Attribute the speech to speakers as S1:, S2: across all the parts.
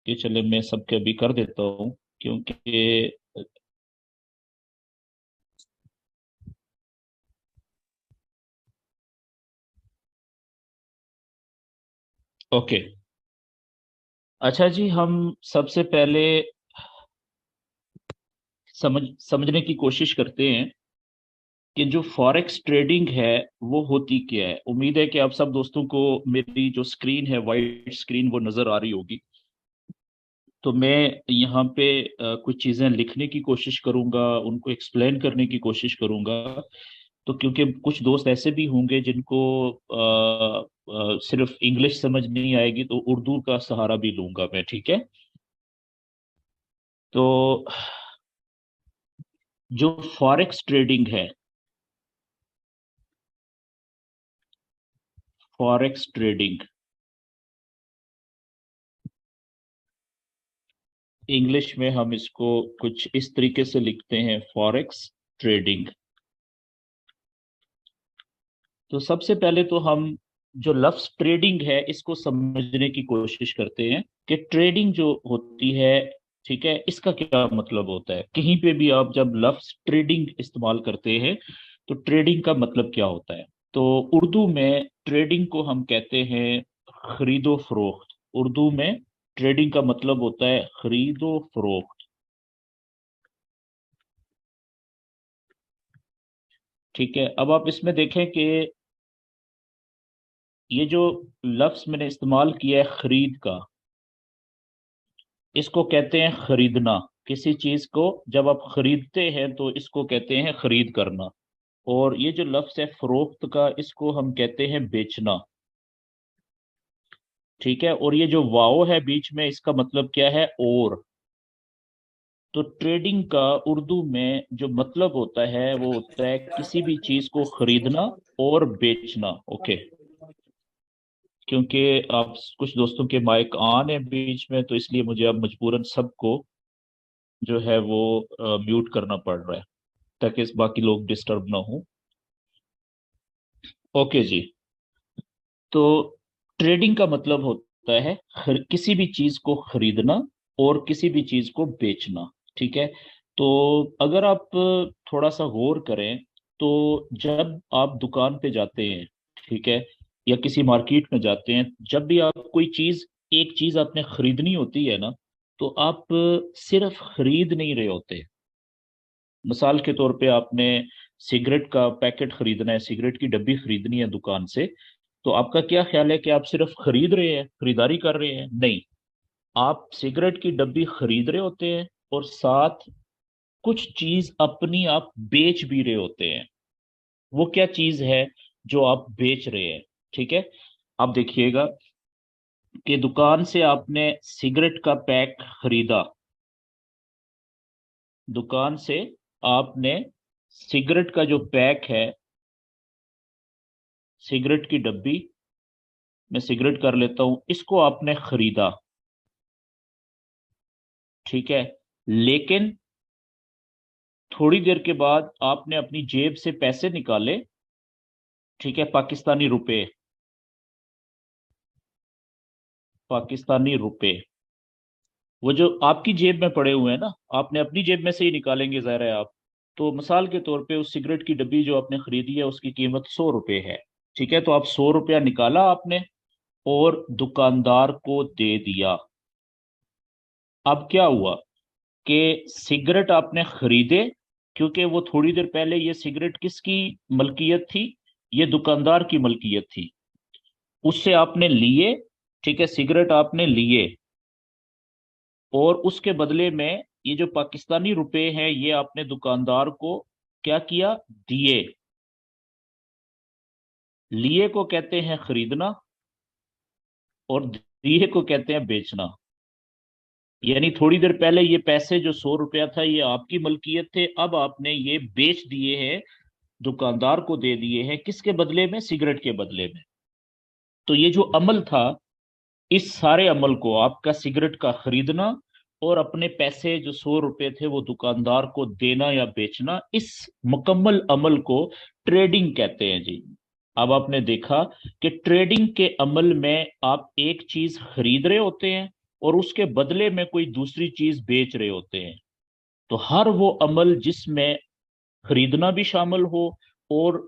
S1: कि चले मैं सबके अभी कर देता हूँ, क्योंकि ओके। अच्छा जी, हम सबसे पहले समझने की कोशिश करते हैं कि जो फॉरेक्स ट्रेडिंग है वो होती क्या है। उम्मीद है कि आप सब दोस्तों को मेरी जो स्क्रीन है, वाइट स्क्रीन, वो नजर आ रही होगी। तो मैं यहाँ पे कुछ चीजें लिखने की कोशिश करूंगा, उनको एक्सप्लेन करने की कोशिश करूंगा। तो क्योंकि कुछ दोस्त ऐसे भी होंगे जिनको सिर्फ इंग्लिश समझ नहीं आएगी, तो उर्दू का सहारा भी लूंगा मैं, ठीक है। तो जो फॉरेक्स ट्रेडिंग है, फॉरेक्स ट्रेडिंग इंग्लिश में हम इसको कुछ इस तरीके से लिखते हैं, फॉरेक्स ट्रेडिंग। तो सबसे पहले तो हम जो लफ्ज ट्रेडिंग है इसको समझने की कोशिश करते हैं कि ट्रेडिंग जो होती है, ठीक है, इसका क्या मतलब होता है। कहीं पे भी आप जब लफ्ज ट्रेडिंग इस्तेमाल करते हैं तो ट्रेडिंग का मतलब क्या होता है। तो उर्दू में ट्रेडिंग को हम कहते हैं खरीदो फरोख्त। उर्दू में ट्रेडिंग का मतलब होता है खरीदो फरोख्त, ठीक है। अब आप इसमें देखें कि ये जो लफ्ज मैंने इस्तेमाल किया है खरीद का, इसको कहते हैं खरीदना। किसी चीज को जब आप खरीदते हैं तो इसको कहते हैं खरीद करना। और ये जो लफ्ज है फरोख्त का, इसको हम कहते हैं बेचना, ठीक है। और ये जो वाओ है बीच में, इसका मतलब क्या है, और। तो ट्रेडिंग का उर्दू में जो मतलब होता है वो होता है किसी भी चीज को खरीदना और बेचना, ओके। क्योंकि आप कुछ दोस्तों के माइक ऑन है बीच में, तो इसलिए मुझे अब मजबूरन सबको जो है वो म्यूट करना पड़ रहा है, ताकि इस बाकी लोग डिस्टर्ब ना हो। ओके जी। तो ट्रेडिंग का मतलब होता है किसी भी चीज को खरीदना और किसी भी चीज को बेचना, ठीक है। तो अगर आप थोड़ा सा गौर करें, तो जब आप दुकान पे जाते हैं, ठीक है, या किसी मार्केट में जाते हैं, जब भी आप कोई चीज, एक चीज आपने खरीदनी होती है ना, तो आप सिर्फ खरीद नहीं रहे होते। मिसाल के तौर पे आपने सिगरेट का पैकेट खरीदना है, सिगरेट की डब्बी खरीदनी है दुकान से, तो आपका क्या ख्याल है कि आप सिर्फ खरीद रहे हैं, खरीदारी कर रहे हैं? नहीं, आप सिगरेट की डब्बी खरीद रहे होते हैं और साथ कुछ चीज अपनी आप बेच भी रहे होते हैं। वो क्या चीज है जो आप बेच रहे हैं, ठीक है। आप देखिएगा कि दुकान से आपने सिगरेट का पैक खरीदा, दुकान से आपने सिगरेट का जो पैक है, सिगरेट की डब्बी, मैं सिगरेट कर लेता हूं, इसको आपने खरीदा, ठीक है। लेकिन थोड़ी देर के बाद आपने अपनी जेब से पैसे निकाले, ठीक है, पाकिस्तानी रुपए, पाकिस्तानी रुपए, वो जो आपकी जेब में पड़े हुए हैं ना, आपने अपनी जेब में से ही निकालेंगे ज़ाहिर है आप। तो मिसाल के तौर पे उस सिगरेट की डब्बी जो आपने खरीदी है उसकी कीमत 100 रुपए है, ठीक है। तो आप 100 रुपया निकाला आपने और दुकानदार को दे दिया। अब क्या हुआ कि सिगरेट आपने खरीदे, क्योंकि वो थोड़ी देर पहले ये सिगरेट किसकी मलकियत थी, ये दुकानदार की मलकियत थी। उससे आपने लिए, ठीक है, सिगरेट आपने लिए, और उसके बदले में ये जो पाकिस्तानी रुपए हैं ये आपने दुकानदार को क्या किया, दिए। लिए को कहते हैं खरीदना और दिए को कहते हैं बेचना। यानी थोड़ी देर पहले ये पैसे जो 100 रुपया था ये आपकी मलकियत थे, अब आपने ये बेच दिए हैं, दुकानदार को दे दिए हैं, किसके बदले में, सिगरेट के बदले में। तो ये जो अमल था, इस सारे अमल को, आपका सिगरेट का खरीदना और अपने पैसे जो 100 रुपए थे वो दुकानदार को देना या बेचना, इस मुकम्मल अमल को ट्रेडिंग कहते हैं जी। अब आपने देखा कि ट्रेडिंग के अमल में आप एक चीज खरीद रहे होते हैं और उसके बदले में कोई दूसरी चीज बेच रहे होते हैं। तो हर वो अमल जिसमें खरीदना भी शामिल हो और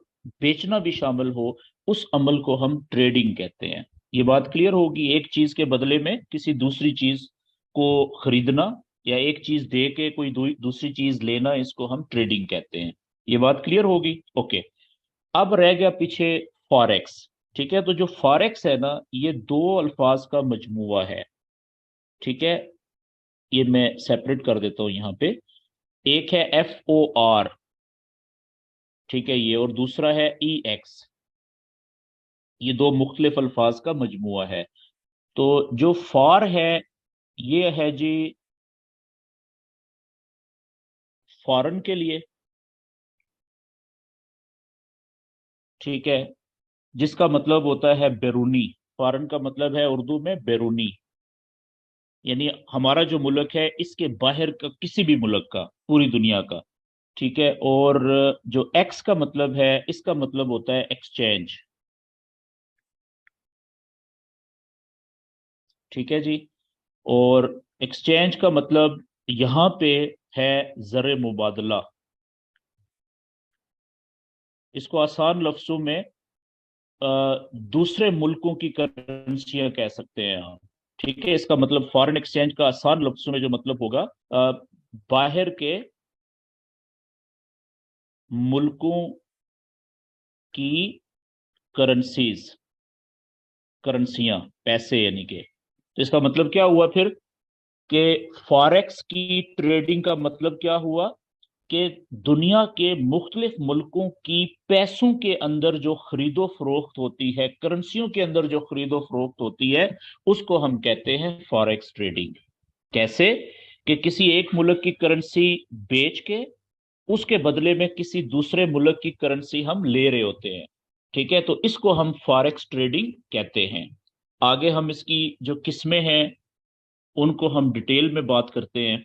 S1: बेचना भी शामिल हो, उस अमल को हम ट्रेडिंग कहते हैं। ये बात क्लियर होगी, एक चीज के बदले में किसी दूसरी चीज को खरीदना या एक चीज दे के कोई दूसरी चीज लेना, इसको हम ट्रेडिंग कहते हैं। ये बात क्लियर होगी। ओके, अब रह गया पीछे फॉरेक्स। ठीक है, तो जो फॉरेक्स है ना, ये दो अल्फाज का मजमुआ है। ठीक है, ये मैं सेपरेट कर देता हूं यहाँ पे। एक है FOR, ठीक है ये, और दूसरा है EX। ये दो मुख्तलिफ अल्फाज का मजमुआ है। तो जो फॉर है, ये है जी फॉरेन के लिए। ठीक है, जिसका मतलब होता है बैरूनी। फॉरेन का मतलब है उर्दू में बैरूनी, यानी हमारा जो मुल्क है इसके बाहर का किसी भी मुल्क का, पूरी दुनिया का। ठीक है, और जो एक्स का मतलब है, इसका मतलब होता है एक्सचेंज। ठीक है जी, और एक्सचेंज का मतलब यहाँ पे है ज़र मुबादला। इसको आसान लफ्जों में दूसरे मुल्कों की करेंसियां कह सकते हैं हम। ठीक है, इसका मतलब फॉरेन एक्सचेंज का आसान लफ्जों में जो मतलब होगा, बाहर के मुल्कों की करेंसीज, करेंसियां, पैसे यानी कि। तो इसका मतलब क्या हुआ फिर, कि फॉरेक्स की ट्रेडिंग का मतलब क्या हुआ, कि दुनिया के मुख्तलिफ मुल्कों की पैसों के अंदर जो खरीदो फरोख्त होती है, करेंसियों के अंदर जो खरीदो फरोख्त होती है, उसको हम कहते हैं फॉरेक्स ट्रेडिंग। कैसे, कि किसी एक मुल्क की करेंसी बेच के उसके बदले में किसी दूसरे मुल्क की करेंसी हम ले रहे होते हैं। ठीक है, तो इसको हम फॉरेक्स ट्रेडिंग कहते हैं। आगे हम इसकी जो किस्में हैं उनको हम डिटेल में बात करते हैं।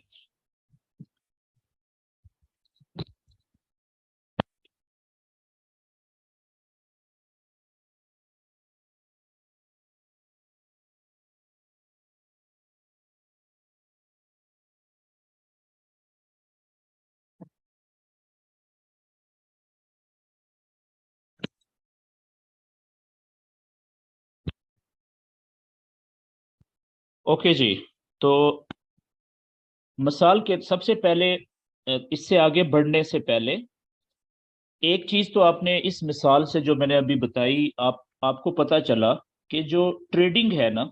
S1: ओके जी, तो मिसाल के सबसे पहले, इससे आगे बढ़ने से पहले एक चीज तो आपने इस मिसाल से जो मैंने अभी बताई, आपको पता चला कि जो ट्रेडिंग है ना,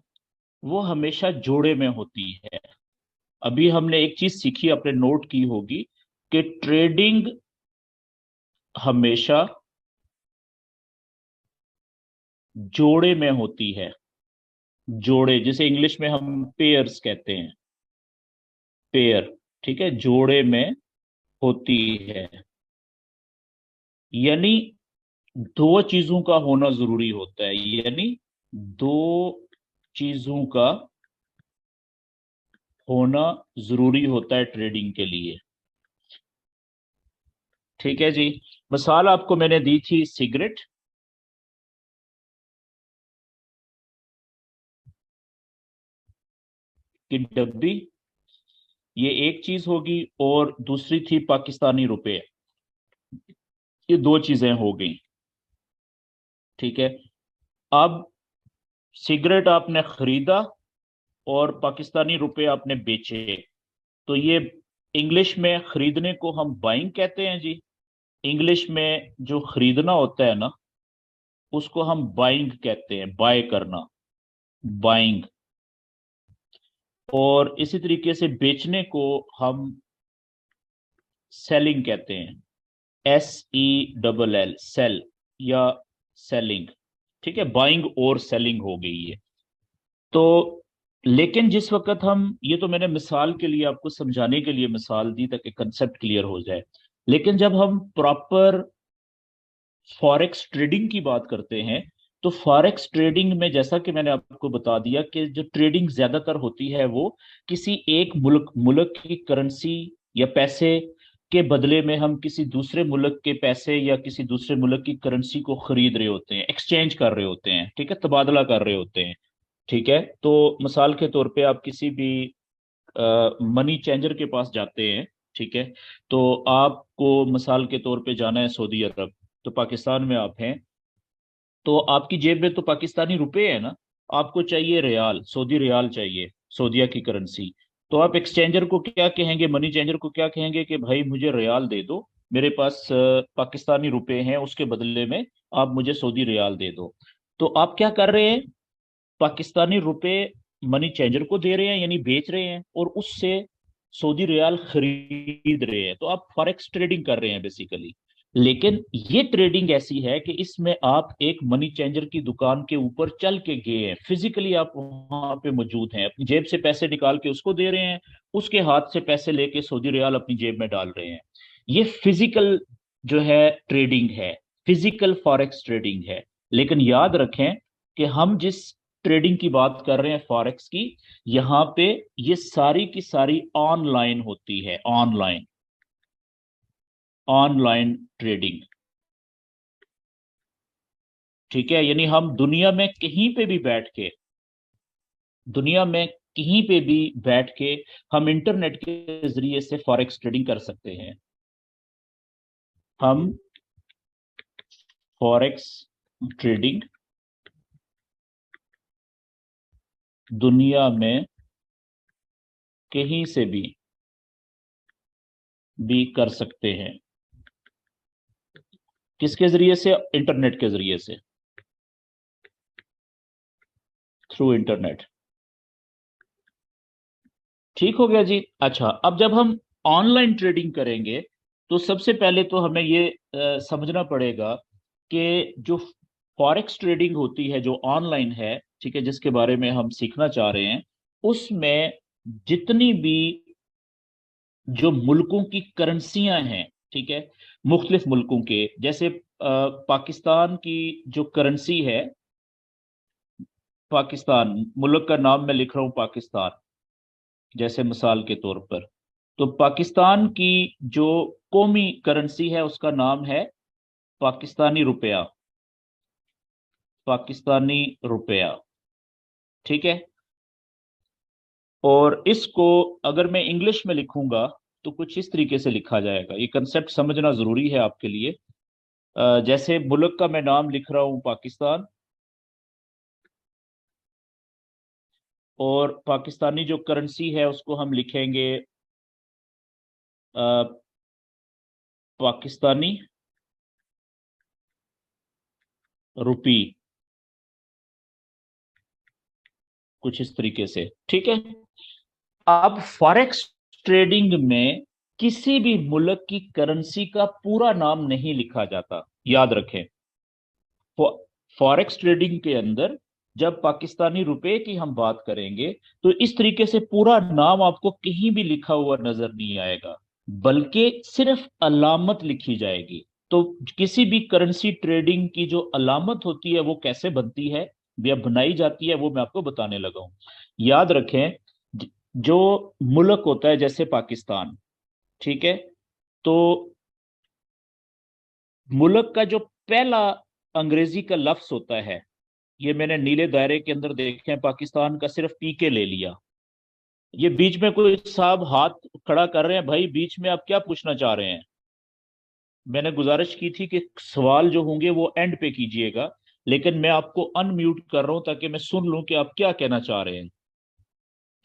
S1: वो हमेशा जोड़े में होती है। अभी हमने एक चीज सीखी, आपने नोट की होगी, कि ट्रेडिंग हमेशा जोड़े में होती है। जोड़े, जिसे इंग्लिश में हम पेयर्स कहते हैं, पेयर। ठीक है, जोड़े में होती है, यानी दो चीजों का होना जरूरी होता है, यानी दो चीजों का होना जरूरी होता है ट्रेडिंग के लिए। ठीक है जी, मिसाल आपको मैंने दी थी सिगरेट की डब्बी, ये एक चीज होगी, और दूसरी थी पाकिस्तानी रुपए। ये दो चीजें हो गई। ठीक है, अब सिगरेट आपने खरीदा और पाकिस्तानी रुपए आपने बेचे, तो ये इंग्लिश में खरीदने को हम बाइंग कहते हैं जी। इंग्लिश में जो खरीदना होता है ना, उसको हम बाइंग कहते हैं, बाय करना, बाइंग। और इसी तरीके से बेचने को हम सेलिंग कहते हैं, SELL, सेल या सेलिंग। ठीक है, बाइंग और सेलिंग हो गई है। तो लेकिन जिस वक्त हम, ये तो मैंने मिसाल के लिए आपको समझाने के लिए मिसाल दी ताकि कंसेप्ट क्लियर हो जाए, लेकिन जब हम प्रॉपर फॉरेक्स ट्रेडिंग की बात करते हैं, तो फॉरेक्स ट्रेडिंग में जैसा कि मैंने आपको बता दिया कि जो ट्रेडिंग ज्यादातर होती है वो किसी एक मुल्क मुल्क की करेंसी या पैसे के बदले में हम किसी दूसरे मुल्क के पैसे या किसी दूसरे मुल्क की करेंसी को खरीद रहे होते हैं, एक्सचेंज कर रहे होते हैं। ठीक है, तबादला कर रहे होते हैं। ठीक है, तो मिसाल के तौर पे आप किसी भी मनी चेंजर के पास जाते हैं, ठीक है, तो आपको मिसाल के तौर पे जाना है सऊदी अरब, तो पाकिस्तान में आप हैं, तो आपकी जेब में तो पाकिस्तानी रुपए है ना, आपको चाहिए रियाल, सऊदी रियाल चाहिए, सऊदीया की करेंसी। तो आप एक्सचेंजर को क्या कहेंगे, मनी चेंजर को क्या कहेंगे कि भाई मुझे रियाल दे दो, मेरे पास पाकिस्तानी रुपए हैं, उसके बदले में आप मुझे सऊदी रियाल दे दो। तो आप क्या कर रहे हैं, पाकिस्तानी रुपए मनी चेंजर को दे रहे हैं, यानी बेच रहे हैं, और उससे सऊदी रियाल खरीद रहे हैं, तो आप फॉरेक्स ट्रेडिंग कर रहे हैं बेसिकली। लेकिन ये ट्रेडिंग ऐसी है कि इसमें आप एक मनी चेंजर की दुकान के ऊपर चल के गए हैं, फिजिकली आप वहां पे मौजूद हैं, अपनी जेब से पैसे निकाल के उसको दे रहे हैं, उसके हाथ से पैसे लेके सऊदी रियाल अपनी जेब में डाल रहे हैं। ये फिजिकल जो है ट्रेडिंग है, फिजिकल फॉरेक्स ट्रेडिंग है। लेकिन याद रखें कि हम जिस ट्रेडिंग की बात कर रहे हैं फॉरेक्स की, यहां पे ये सारी की सारी ऑनलाइन होती है, ऑनलाइन, ऑनलाइन ट्रेडिंग। ठीक है, यानी हम दुनिया में कहीं पे भी बैठ के, दुनिया में कहीं पे भी बैठ के हम इंटरनेट के जरिए से फॉरेक्स ट्रेडिंग कर सकते हैं। हम फॉरेक्स ट्रेडिंग दुनिया में कहीं से भी कर सकते हैं। किसके जरिए से, इंटरनेट के जरिए से, थ्रू इंटरनेट। ठीक हो गया जी। अच्छा, अब जब हम ऑनलाइन ट्रेडिंग करेंगे, तो सबसे पहले तो हमें ये समझना पड़ेगा कि जो फॉरेक्स ट्रेडिंग होती है जो ऑनलाइन है, ठीक है, जिसके बारे में हम सीखना चाह रहे हैं, उसमें जितनी भी जो मुल्कों की करेंसियां हैं, ठीक है, मुख्तलिफ मुल्कों के, जैसे पाकिस्तान की जो करेंसी है, पाकिस्तान मुल्क का नाम मैं लिख रहा हूं पाकिस्तान, जैसे मिसाल के तौर पर, तो पाकिस्तान की जो कौमी करेंसी है उसका नाम है पाकिस्तानी रुपया, पाकिस्तानी रुपया, ठीक है। और इसको अगर मैं इंग्लिश में लिखूंगा तो कुछ इस तरीके से लिखा जाएगा, ये कंसेप्ट समझना जरूरी है आपके लिए। जैसे मुल्क का मैं नाम लिख रहा हूं पाकिस्तान, और पाकिस्तानी जो करेंसी है उसको हम लिखेंगे अ, पाकिस्तानी रुपी, कुछ इस तरीके से, ठीक है। अब फॉरेक्स ट्रेडिंग में किसी भी मुल्क की करेंसी का पूरा नाम नहीं लिखा जाता, याद रखें। फॉरेक्स ट्रेडिंग के अंदर जब पाकिस्तानी रुपए की हम बात करेंगे, तो इस तरीके से पूरा नाम आपको कहीं भी लिखा हुआ नजर नहीं आएगा, बल्कि सिर्फ अलामत लिखी जाएगी। तो किसी भी करेंसी ट्रेडिंग की जो अलामत होती है वो कैसे बनती है या बनाई जाती है, वो मैं आपको बताने लगा हूं। याद रखें, जो मुल्क होता है जैसे पाकिस्तान, ठीक है, तो मुल्क का जो पहला अंग्रेजी का लफ्ज होता है, ये मैंने नीले दायरे के अंदर देखे हैं, पाकिस्तान का सिर्फ पी के ले लिया। ये बीच में कोई साहब हाथ खड़ा कर रहे हैं, भाई बीच में आप क्या पूछना चाह रहे हैं? मैंने गुजारिश की थी कि सवाल जो होंगे वो एंड पे कीजिएगा, लेकिन मैं आपको अनम्यूट कर रहा हूं ताकि मैं सुन लूं कि आप क्या कहना चाह रहे हैं।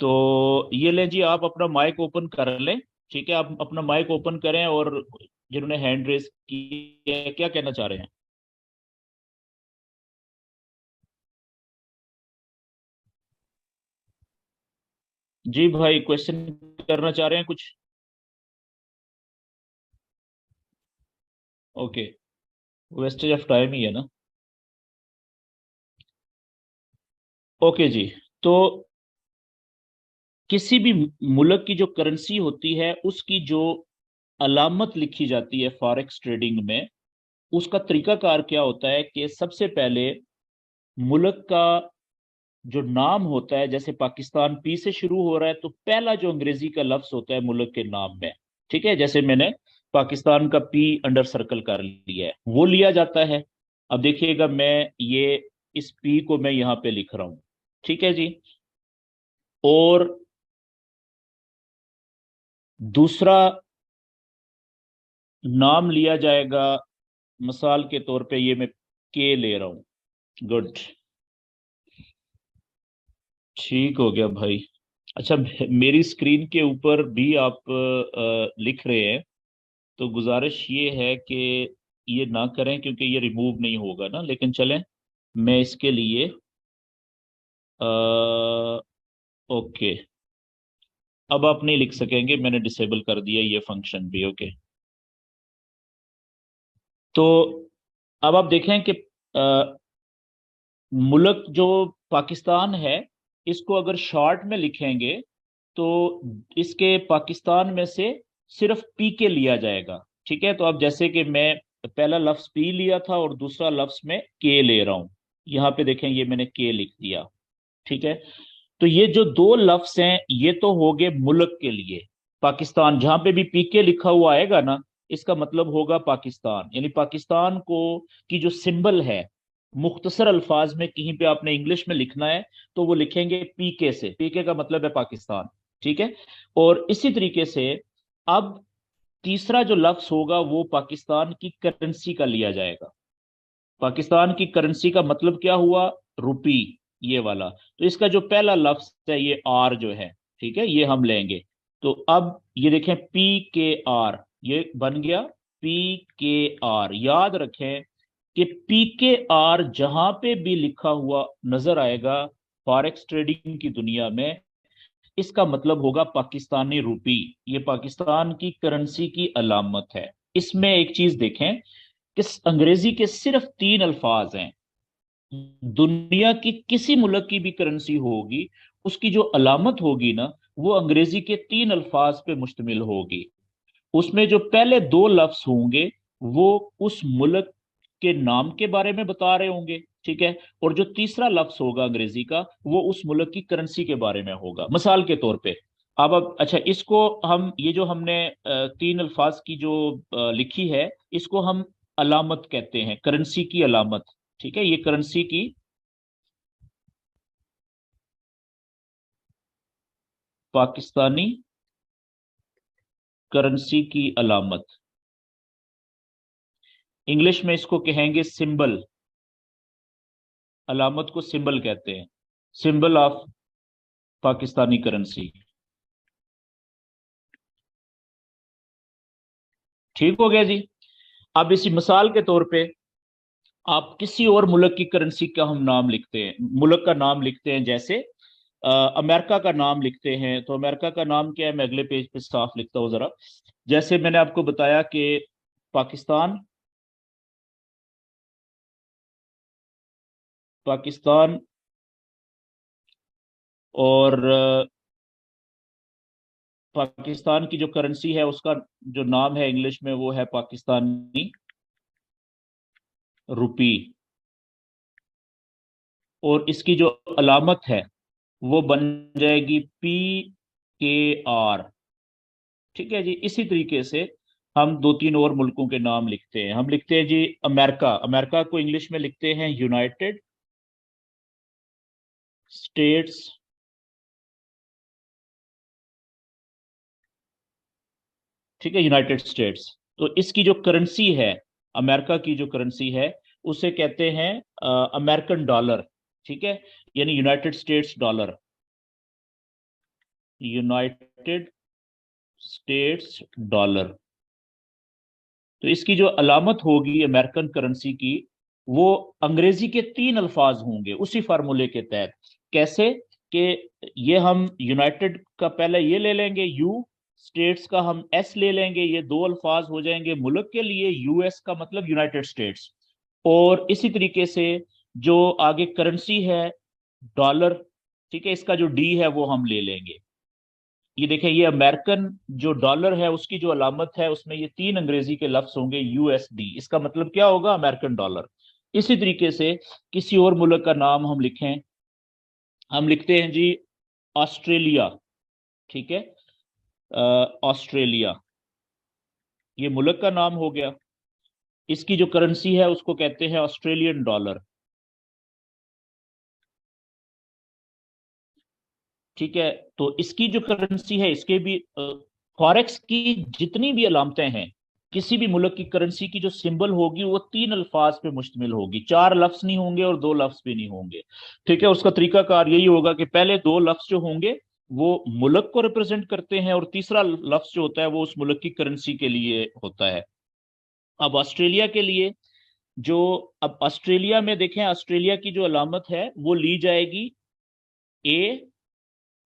S1: तो ये लें जी, आप अपना माइक ओपन कर लें, ठीक है, आप अपना माइक ओपन करें, और जिन्होंने हैंड रेस की है, क्या कहना चाह रहे हैं? जी भाई, क्वेश्चन करना चाह रहे हैं कुछ? ओके, वेस्टेज ऑफ टाइम ही है ना। ओके जी। तो किसी भी मुल्क की जो करेंसी होती है उसकी जो अलामत लिखी जाती है फॉरेक्स ट्रेडिंग में, उसका तरीकाकार क्या होता है कि सबसे पहले मुल्क का जो नाम होता है, जैसे पाकिस्तान पी से शुरू हो रहा है, तो पहला जो अंग्रेजी का लफ्ज होता है मुल्क के नाम में, ठीक है, जैसे मैंने पाकिस्तान का पी अंडर सर्कल कर लिया है, वो लिया जाता है। अब देखिएगा, मैं ये इस पी को मैं यहाँ पे लिख रहा हूँ, ठीक है जी। और दूसरा नाम लिया जाएगा, मिसाल के तौर पे ये मैं के ले रहा हूं। गुड। ठीक हो गया भाई। अच्छा, मेरी स्क्रीन के ऊपर भी आप लिख रहे हैं, तो गुजारिश ये है कि ये ना करें, क्योंकि ये रिमूव नहीं होगा ना, लेकिन चलें, मैं इसके लिए ओके, अब आप नहीं लिख सकेंगे, मैंने डिसेबल कर दिया ये फंक्शन भी। ओके। तो अब आप देखें कि अ, मुल्क जो पाकिस्तान है, इसको अगर शॉर्ट में लिखेंगे तो इसके पाकिस्तान में से सिर्फ पी के लिया जाएगा। ठीक है, तो अब जैसे कि मैं पहला लफ्ज पी लिया था और दूसरा लफ्ज में के ले रहा हूं, यहाँ पे देखें ये मैंने के लिख दिया। ठीक है, तो ये जो दो लफ्ज हैं ये तो हो गए मुल्क के लिए। पाकिस्तान जहां पे भी पीके लिखा हुआ आएगा ना, इसका मतलब होगा पाकिस्तान, यानी पाकिस्तान को की जो सिंबल है, मुख्तसर अल्फाज में कहीं पे आपने इंग्लिश में लिखना है तो वो लिखेंगे पीके से, पीके का मतलब है पाकिस्तान। ठीक है, और इसी तरीके से अब तीसरा जो लफ्ज होगा वो पाकिस्तान की करेंसी का लिया जाएगा। पाकिस्तान की करेंसी का मतलब क्या हुआ? रुपी, ये वाला। तो इसका जो पहला लफ्ज है ये आर जो है, ठीक है, ये हम लेंगे। तो अब ये देखें पी के आर, ये बन गया पी के आर। याद रखें कि पी के आर जहां पे भी लिखा हुआ नजर आएगा फॉरेक्स ट्रेडिंग की दुनिया में, इसका मतलब होगा पाकिस्तानी रुपी। ये पाकिस्तान की करेंसी की अलामत है। इसमें एक चीज देखें कि अंग्रेजी के सिर्फ तीन अल्फाज हैं। दुनिया की किसी मुल्क की भी करेंसी होगी, उसकी जो अलामत होगी ना, वो अंग्रेजी के तीन अल्फाज पे मुश्तमिल होगी। उसमें जो पहले दो लफ्ज होंगे वो उस मुल्क के नाम के बारे में बता रहे होंगे। ठीक है, और जो तीसरा लफ्ज होगा अंग्रेजी का, वो उस मुल्क की करेंसी के बारे में होगा। मिसाल के तौर पे अब अच्छा, इसको हम ये जो हमने तीन अल्फाज की जो लिखी है, इसको हम अलामत कहते हैं, करेंसी की अलामत। ठीक है, ये करेंसी की, पाकिस्तानी करेंसी की अलामत, इंग्लिश में इसको कहेंगे सिंबल। अलामत को सिंबल कहते हैं, सिंबल ऑफ पाकिस्तानी करेंसी। ठीक हो गया जी। अब इसी मिसाल के तौर पे आप किसी और मुल्क की करेंसी का हम नाम लिखते हैं, मुल्क का नाम लिखते हैं, जैसे अमेरिका का नाम लिखते हैं। तो अमेरिका का नाम क्या है, मैं अगले पेज पे साफ लिखता हूँ जरा। जैसे मैंने आपको बताया कि पाकिस्तान, पाकिस्तान और पाकिस्तान की जो करेंसी है उसका जो नाम है इंग्लिश में वो है पाकिस्तानी रुपी। और इसकी जो अलामत है वो बन जाएगी पी के आर। ठीक है जी, इसी तरीके से हम दो तीन और मुल्कों के नाम लिखते हैं। हम लिखते हैं जी अमेरिका, अमेरिका को इंग्लिश में लिखते हैं यूनाइटेड स्टेट्स। ठीक है, यूनाइटेड स्टेट्स। तो इसकी जो करेंसी है, अमेरिका की जो करेंसी है, उसे कहते हैं अमेरिकन डॉलर। ठीक है, यानी United states dollar, United states dollar. तो इसकी जो अलामत होगी अमेरिकन करेंसी की, वो अंग्रेजी के तीन अल्फाज होंगे उसी फार्मूले के तहत। कैसे? कि ये हम यूनाइटेड का पहले ये ले लेंगे यू, स्टेट्स का हम एस ले लेंगे, ये दो अल्फाज हो जाएंगे मुल्क के लिए, यूएस का मतलब यूनाइटेड स्टेट्स। और इसी तरीके से जो आगे करेंसी है डॉलर, ठीक है, इसका जो डी है वो हम ले लेंगे। ये देखें, ये अमेरिकन जो डॉलर है उसकी जो अलामत है उसमें ये तीन अंग्रेजी के लफ्ज होंगे यूएसडी, इसका मतलब क्या होगा? American dollar. इसी तरीके से किसी और मुल्क का नाम हम लिखें, हम लिखते हैं जी ऑस्ट्रेलिया। ठीक है, ऑस्ट्रेलिया, ये मुल्क का नाम हो गया। इसकी जो करेंसी है उसको कहते हैं ऑस्ट्रेलियन डॉलर। ठीक है। तो इसकी जो करेंसी है, इसके भी फॉरेक्स की जितनी भी अलामतें हैं, किसी भी मुल्क की करेंसी की जो सिंबल होगी वो तीन अल्फाज पे मुश्तमिल होगी, चार लफ्ज नहीं होंगे और दो लफ्ज भी नहीं होंगे। ठीक है। उसका तरीकाकार यही होगा कि पहले दो लफ्ज जो होंगे वो मुल्क को रिप्रेजेंट करते हैं, और तीसरा लफ्ज जो होता है वो उस मुल्क की करेंसी के लिए होता है। अब ऑस्ट्रेलिया के लिए जो, अब ऑस्ट्रेलिया में देखें, ऑस्ट्रेलिया की जो अलामत है वो ली जाएगी ए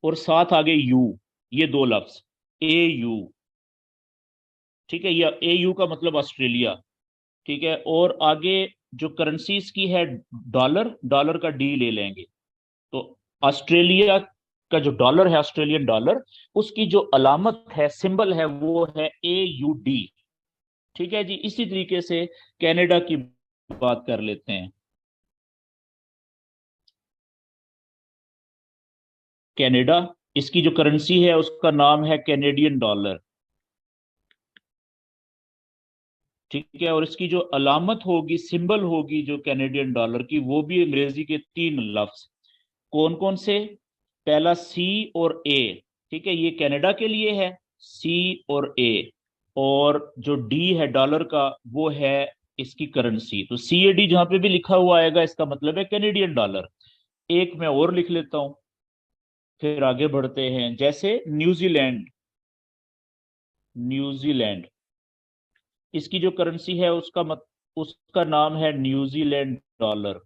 S1: और साथ आगे यू, ये दो लफ्ज ए यू। ठीक है, ये ए यू का मतलब ऑस्ट्रेलिया। ठीक है। और आगे जो करेंसीज की है, डॉलर, डॉलर का डी ले लेंगे। तो ऑस्ट्रेलिया का जो डॉलर है, ऑस्ट्रेलियन डॉलर, उसकी जो अलामत है, सिंबल है, वो है ए यू डी। ठीक है जी। इसी तरीके से कनाडा की बात कर लेते हैं। कनाडा, इसकी जो करेंसी है उसका नाम है कैनेडियन डॉलर। ठीक है। और इसकी जो अलामत होगी, सिंबल होगी जो कैनेडियन डॉलर की, वो भी अंग्रेजी के तीन लफ्ज। कौन कौन से? पहला सी और ए। ठीक है, ये कनाडा के लिए है, सी और ए। और जो डी है डॉलर का, वो है इसकी करेंसी। तो सी ए डी जहां पे भी लिखा हुआ आएगा, इसका मतलब है कैनेडियन डॉलर। एक मैं और लिख लेता हूं, फिर आगे बढ़ते हैं। जैसे न्यूजीलैंड, न्यूजीलैंड, इसकी जो करेंसी है उसका नाम है न्यूजीलैंड डॉलर।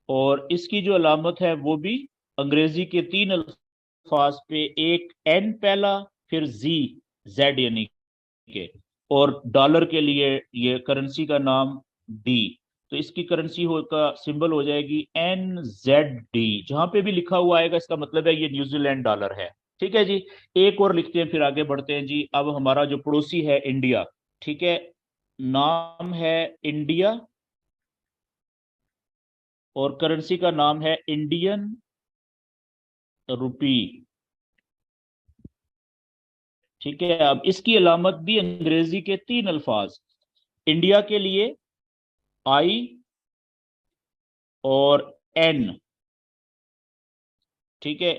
S1: और इसकी जो अलामत है वो भी अंग्रेजी के तीन अल्फाज पे, एक एन पहला, फिर जी, जेड यानी के, और डॉलर के लिए ये करेंसी का नाम डी। तो इसकी करेंसी का सिंबल हो जाएगी एन जेड डी। जहां पे भी लिखा हुआ आएगा, इसका मतलब है ये न्यूजीलैंड डॉलर है। ठीक है जी। एक और लिखते हैं, फिर आगे बढ़ते हैं जी। अब हमारा जो पड़ोसी है इंडिया, ठीक है, नाम है इंडिया, और करेंसी का नाम है इंडियन रुपी। ठीक है। अब इसकी अलामत भी अंग्रेजी के तीन अल्फाज, इंडिया के लिए आई और एन। ठीक है।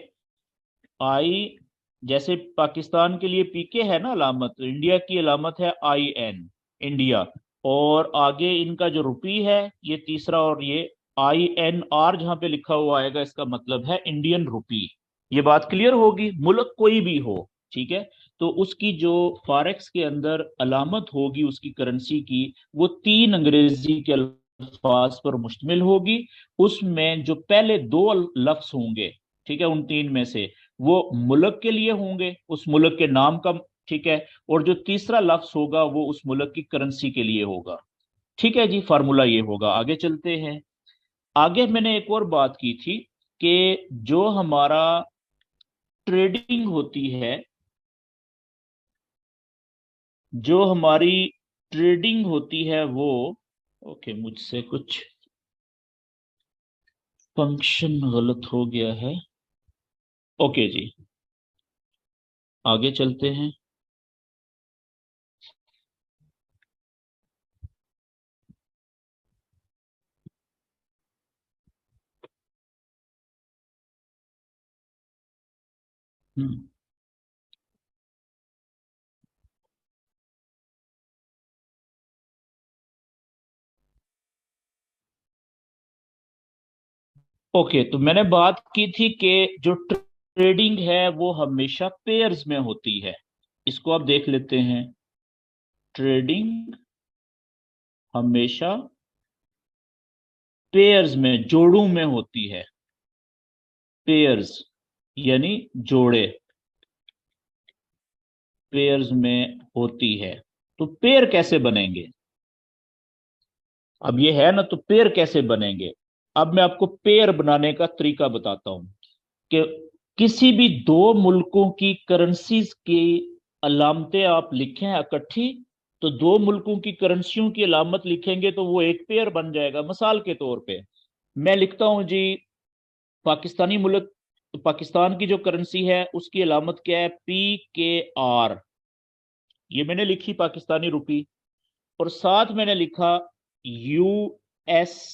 S1: आई, जैसे पाकिस्तान के लिए पीके है ना अलामत, तो इंडिया की अलामत है आई एन, इंडिया। और आगे इनका जो रुपी है, ये तीसरा, और ये आई एन आर जहां पे लिखा हुआ आएगा, इसका मतलब है इंडियन रुपी। ये बात क्लियर होगी, मुल्क कोई भी हो। ठीक है। तो उसकी जो फॉरेक्स के अंदर अलामत होगी उसकी करेंसी की, वो तीन अंग्रेजी के अल्फाज पर मुश्तमिल होगी। उसमें जो पहले दो लफ्ज होंगे, ठीक है, उन तीन में से, वो मुल्क के लिए होंगे, उस मुल्क के नाम का। ठीक है। और जो तीसरा लफ्ज होगा वो उस मुल्क की करेंसी के लिए होगा। ठीक है जी, फार्मूला ये होगा। आगे चलते हैं। आगे मैंने एक और बात की थी कि जो हमारा ट्रेडिंग होती है, जो हमारी ट्रेडिंग होती है वो, ओके, मुझसे कुछ फंक्शन गलत हो गया है। ओके जी, आगे चलते हैं। हम्म। ओके, तो मैंने बात की थी कि जो ट्रेडिंग है वो हमेशा पेयर्स में होती है। इसको आप देख लेते हैं। ट्रेडिंग हमेशा पेयर्स में, जोड़ों में होती है। पेयर्स यानी जोड़े, पेयर्स में होती है। तो पेयर कैसे बनेंगे? अब ये है ना, तो पेयर कैसे बनेंगे? अब मैं आपको पेयर बनाने का तरीका बताता हूं कि किसी भी दो मुल्कों की करेंसीज की अलामतें आप लिखें इकट्ठी, तो दो मुल्कों की करेंसियों की अलामत लिखेंगे तो वो एक पेयर बन जाएगा। मिसाल के तौर पे मैं लिखता हूं जी, पाकिस्तानी मुल्क, पाकिस्तान की जो करेंसी है उसकी अलामत क्या है? पी के आर। ये मैंने लिखी पाकिस्तानी रुपी। और साथ मैंने लिखा यूएसडी।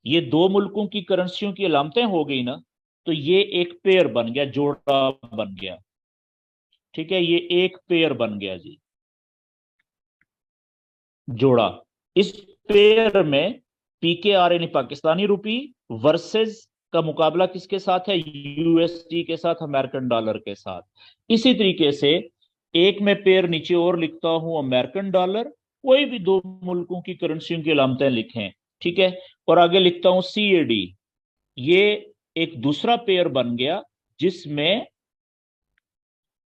S1: ये दो मुल्कों की करेंसियों की अलामतें हो गई ना, तो ये एक पेयर बन गया, जोड़ा बन गया। ठीक है, ये एक पेयर बन गया जी, जोड़ा। इस पेयर में पीकेआर यानी पाकिस्तानी रुपी वर्सेस का मुकाबला किसके साथ है? यूएसडी के साथ, अमेरिकन डॉलर के साथ। इसी तरीके से एक में पेयर नीचे और लिखता हूं, अमेरिकन डॉलर, कोई भी दो मुल्कों की करेंसियों की अलामतें लिखें, ठीक है। और आगे लिखता हूं सीएडी। ये एक दूसरा पेयर बन गया जिसमें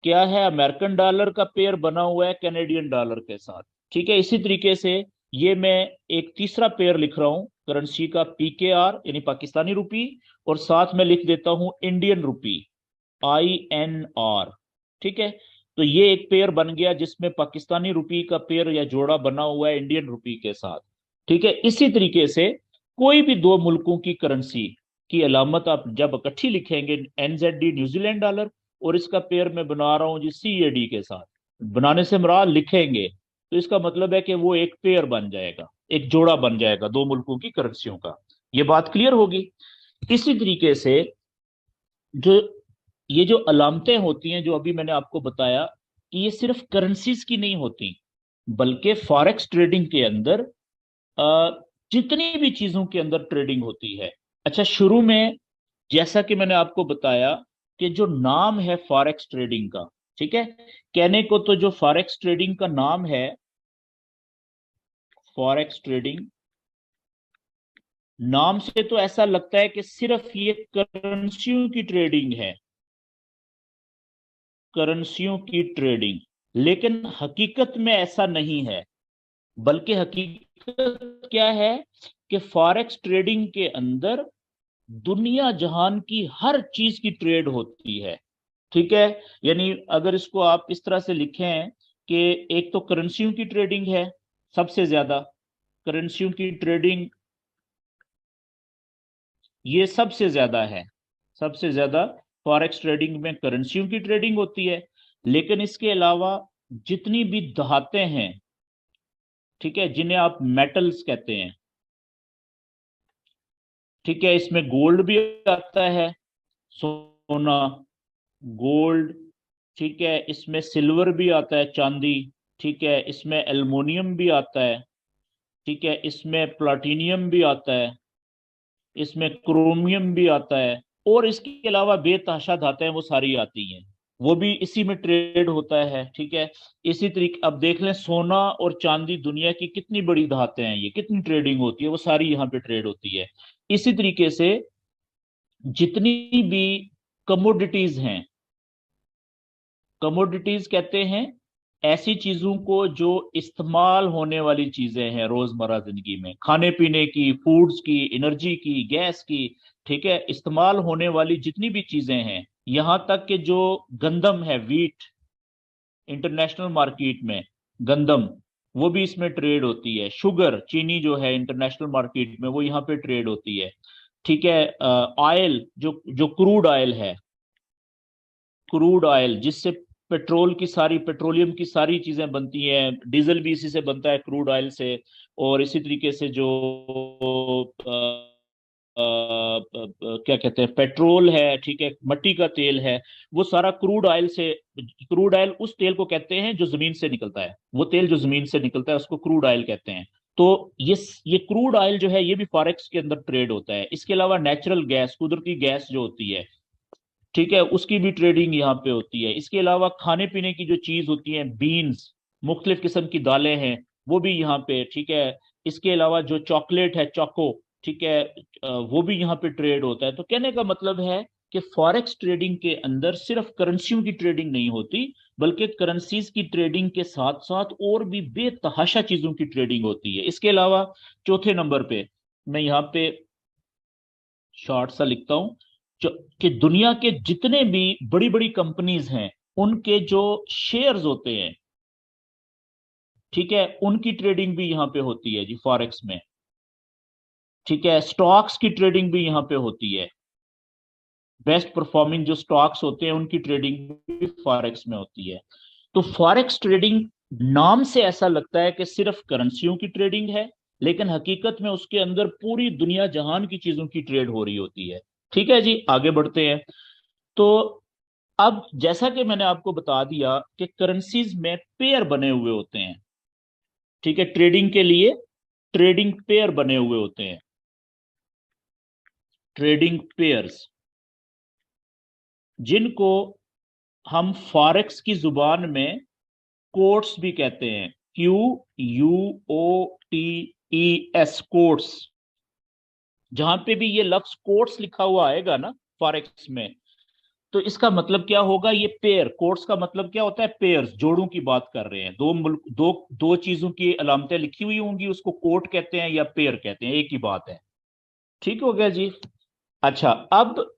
S1: क्या है, अमेरिकन डॉलर का पेयर बना हुआ है कैनेडियन डॉलर के साथ। ठीक है, इसी तरीके से ये मैं एक तीसरा पेयर लिख रहा हूं करेंसी का, पीकेआर यानी पाकिस्तानी रुपी, और साथ में लिख देता हूं इंडियन रुपी, INR। ठीक है, तो ये एक पेयर बन गया जिसमें पाकिस्तानी रुपी का पेयर या जोड़ा बना हुआ है इंडियन रुपी के साथ। ठीक है, इसी तरीके से कोई भी दो मुल्कों की करेंसी की अलामत आप जब इकट्ठी लिखेंगे, NZD न्यूजीलैंड डॉलर, और इसका पेयर मैं बना रहा हूं जी CAD के साथ, बनाने से मुराद लिखेंगे, तो इसका मतलब है कि वो एक पेयर बन जाएगा, एक जोड़ा बन जाएगा दो मुल्कों की करेंसियों का। ये बात क्लियर होगी। इसी तरीके से जो ये जो अलामतें होती हैं, जो अभी मैंने आपको बताया, कि ये सिर्फ करेंसीज की नहीं होती, बल्कि फॉरेक्स ट्रेडिंग के अंदर जितनी भी चीजों के अंदर ट्रेडिंग होती है। अच्छा, शुरू में जैसा कि मैंने आपको बताया कि जो नाम है फॉरेक्स ट्रेडिंग का, ठीक है, कहने को तो जो फॉरेक्स ट्रेडिंग का नाम है, फॉरेक्स ट्रेडिंग, नाम से तो ऐसा लगता है कि सिर्फ ये करेंसियों की ट्रेडिंग है, करेंसियों की ट्रेडिंग। लेकिन हकीकत में ऐसा नहीं है, बल्कि हकीकत क्या है कि फॉरेक्स ट्रेडिंग के अंदर दुनिया जहान की हर चीज की ट्रेड होती है। ठीक है, यानी अगर इसको आप इस तरह से लिखें कि एक तो करेंसियों की ट्रेडिंग है, सबसे ज्यादा करेंसियों की ट्रेडिंग, ये सबसे ज्यादा है, सबसे ज्यादा फॉरेक्स ट्रेडिंग में करेंसियों की ट्रेडिंग होती है। लेकिन इसके अलावा जितनी भी धातें हैं, ठीक है, जिन्हें आप मेटल्स कहते हैं, ठीक है, इसमें गोल्ड भी आता है, सोना, गोल्ड, ठीक है, इसमें सिल्वर भी आता है, चांदी, ठीक है, इसमें एल्युमिनियम भी आता है, ठीक है, इसमें प्लाटिनियम भी आता है, इसमें क्रोमियम भी आता है, और इसके अलावा बेतहाशा धातें वो सारी आती हैं, वो भी इसी में ट्रेड होता है। ठीक है, इसी तरीके अब देख लें, सोना और चांदी दुनिया की कितनी बड़ी धातें हैं, ये कितनी ट्रेडिंग होती है, वो सारी यहाँ पे ट्रेड होती है। इसी तरीके से जितनी भी कमोडिटीज हैं, कमोडिटीज कहते हैं ऐसी चीजों को जो इस्तेमाल होने वाली चीजें हैं रोजमर्रा जिंदगी में, खाने पीने की, फूड्स की, एनर्जी की, गैस की, ठीक है, इस्तेमाल होने वाली जितनी भी चीजें हैं, यहां तक कि जो गंदम है, वीट, इंटरनेशनल मार्केट में गंदम, वो भी इसमें ट्रेड होती है। शुगर, चीनी जो है इंटरनेशनल मार्केट में, वो यहाँ पे ट्रेड होती है। ठीक है, ऑयल, जो जो क्रूड ऑयल है, क्रूड ऑयल जिससे पेट्रोल की सारी, पेट्रोलियम की सारी चीजें बनती हैं, डीजल भी इसी से बनता है, क्रूड ऑयल से। और इसी तरीके से जो क्या कहते हैं, पेट्रोल है, ठीक है, मट्टी का तेल है, वो सारा क्रूड ऑयल से, क्रूड ऑयल उस तेल को कहते हैं जो जमीन से निकलता है, वो तेल जो जमीन से निकलता है उसको क्रूड ऑयल कहते हैं। तो ये क्रूड ऑयल जो है ये भी फॉरेक्स के अंदर ट्रेड होता है। इसके अलावा नेचुरल गैस, कुदरती गैस जो होती है, ठीक है, उसकी भी ट्रेडिंग यहाँ पे होती है। इसके अलावा खाने पीने की जो चीज होती है, बीन्स, मुख्तलिफ किस्म की दालें हैं, वो भी यहाँ पे, ठीक है। इसके अलावा जो चॉकलेट है, चोको, ठीक है, वो भी यहाँ पे ट्रेड होता है। तो कहने का मतलब है कि फॉरेक्स ट्रेडिंग के अंदर सिर्फ करेंसियों की ट्रेडिंग नहीं होती, बल्कि करेंसीज की ट्रेडिंग के साथ साथ और भी बेतहाशा चीजों की ट्रेडिंग होती है। इसके अलावा चौथे नंबर पे मैं यहाँ पे शॉर्ट सा लिखता हूं, कि दुनिया के जितने भी बड़ी बड़ी कंपनीज हैं, उनके जो शेयर्स होते हैं, ठीक है, उनकी ट्रेडिंग भी यहां पे होती है जी फॉरेक्स में। ठीक है, स्टॉक्स की ट्रेडिंग भी यहां पे होती है, बेस्ट परफॉर्मिंग जो स्टॉक्स होते हैं उनकी ट्रेडिंग भी फॉरेक्स में होती है। तो फॉरेक्स ट्रेडिंग नाम से ऐसा लगता है कि सिर्फ करेंसियों की ट्रेडिंग है, लेकिन हकीकत में उसके अंदर पूरी दुनिया जहान की चीजों की ट्रेड हो रही होती है। ठीक है जी, आगे बढ़ते हैं। तो अब जैसा कि मैंने आपको बता दिया कि करेंसीज में पेयर बने हुए होते हैं। ठीक है, ट्रेडिंग के लिए ट्रेडिंग पेयर बने हुए होते हैं, ट्रेडिंग पेयर्स, जिनको हम फॉरेक्स की जुबान में कोट्स भी कहते हैं। QUOTES, quotes. जहां पे भी ये लफ्ज कोट्स लिखा हुआ आएगा ना फॉरेक्स में, तो इसका मतलब क्या होगा? ये पेयर, कोट्स का मतलब क्या होता है? पेयर्स, जोड़ों की बात कर रहे हैं। दो मुल्क, दो चीजों की अलामतें लिखी हुई होंगी, उसको कोट कहते हैं या पेयर कहते हैं, एक ही बात है। ठीक हो गया जी। अच्छा, अब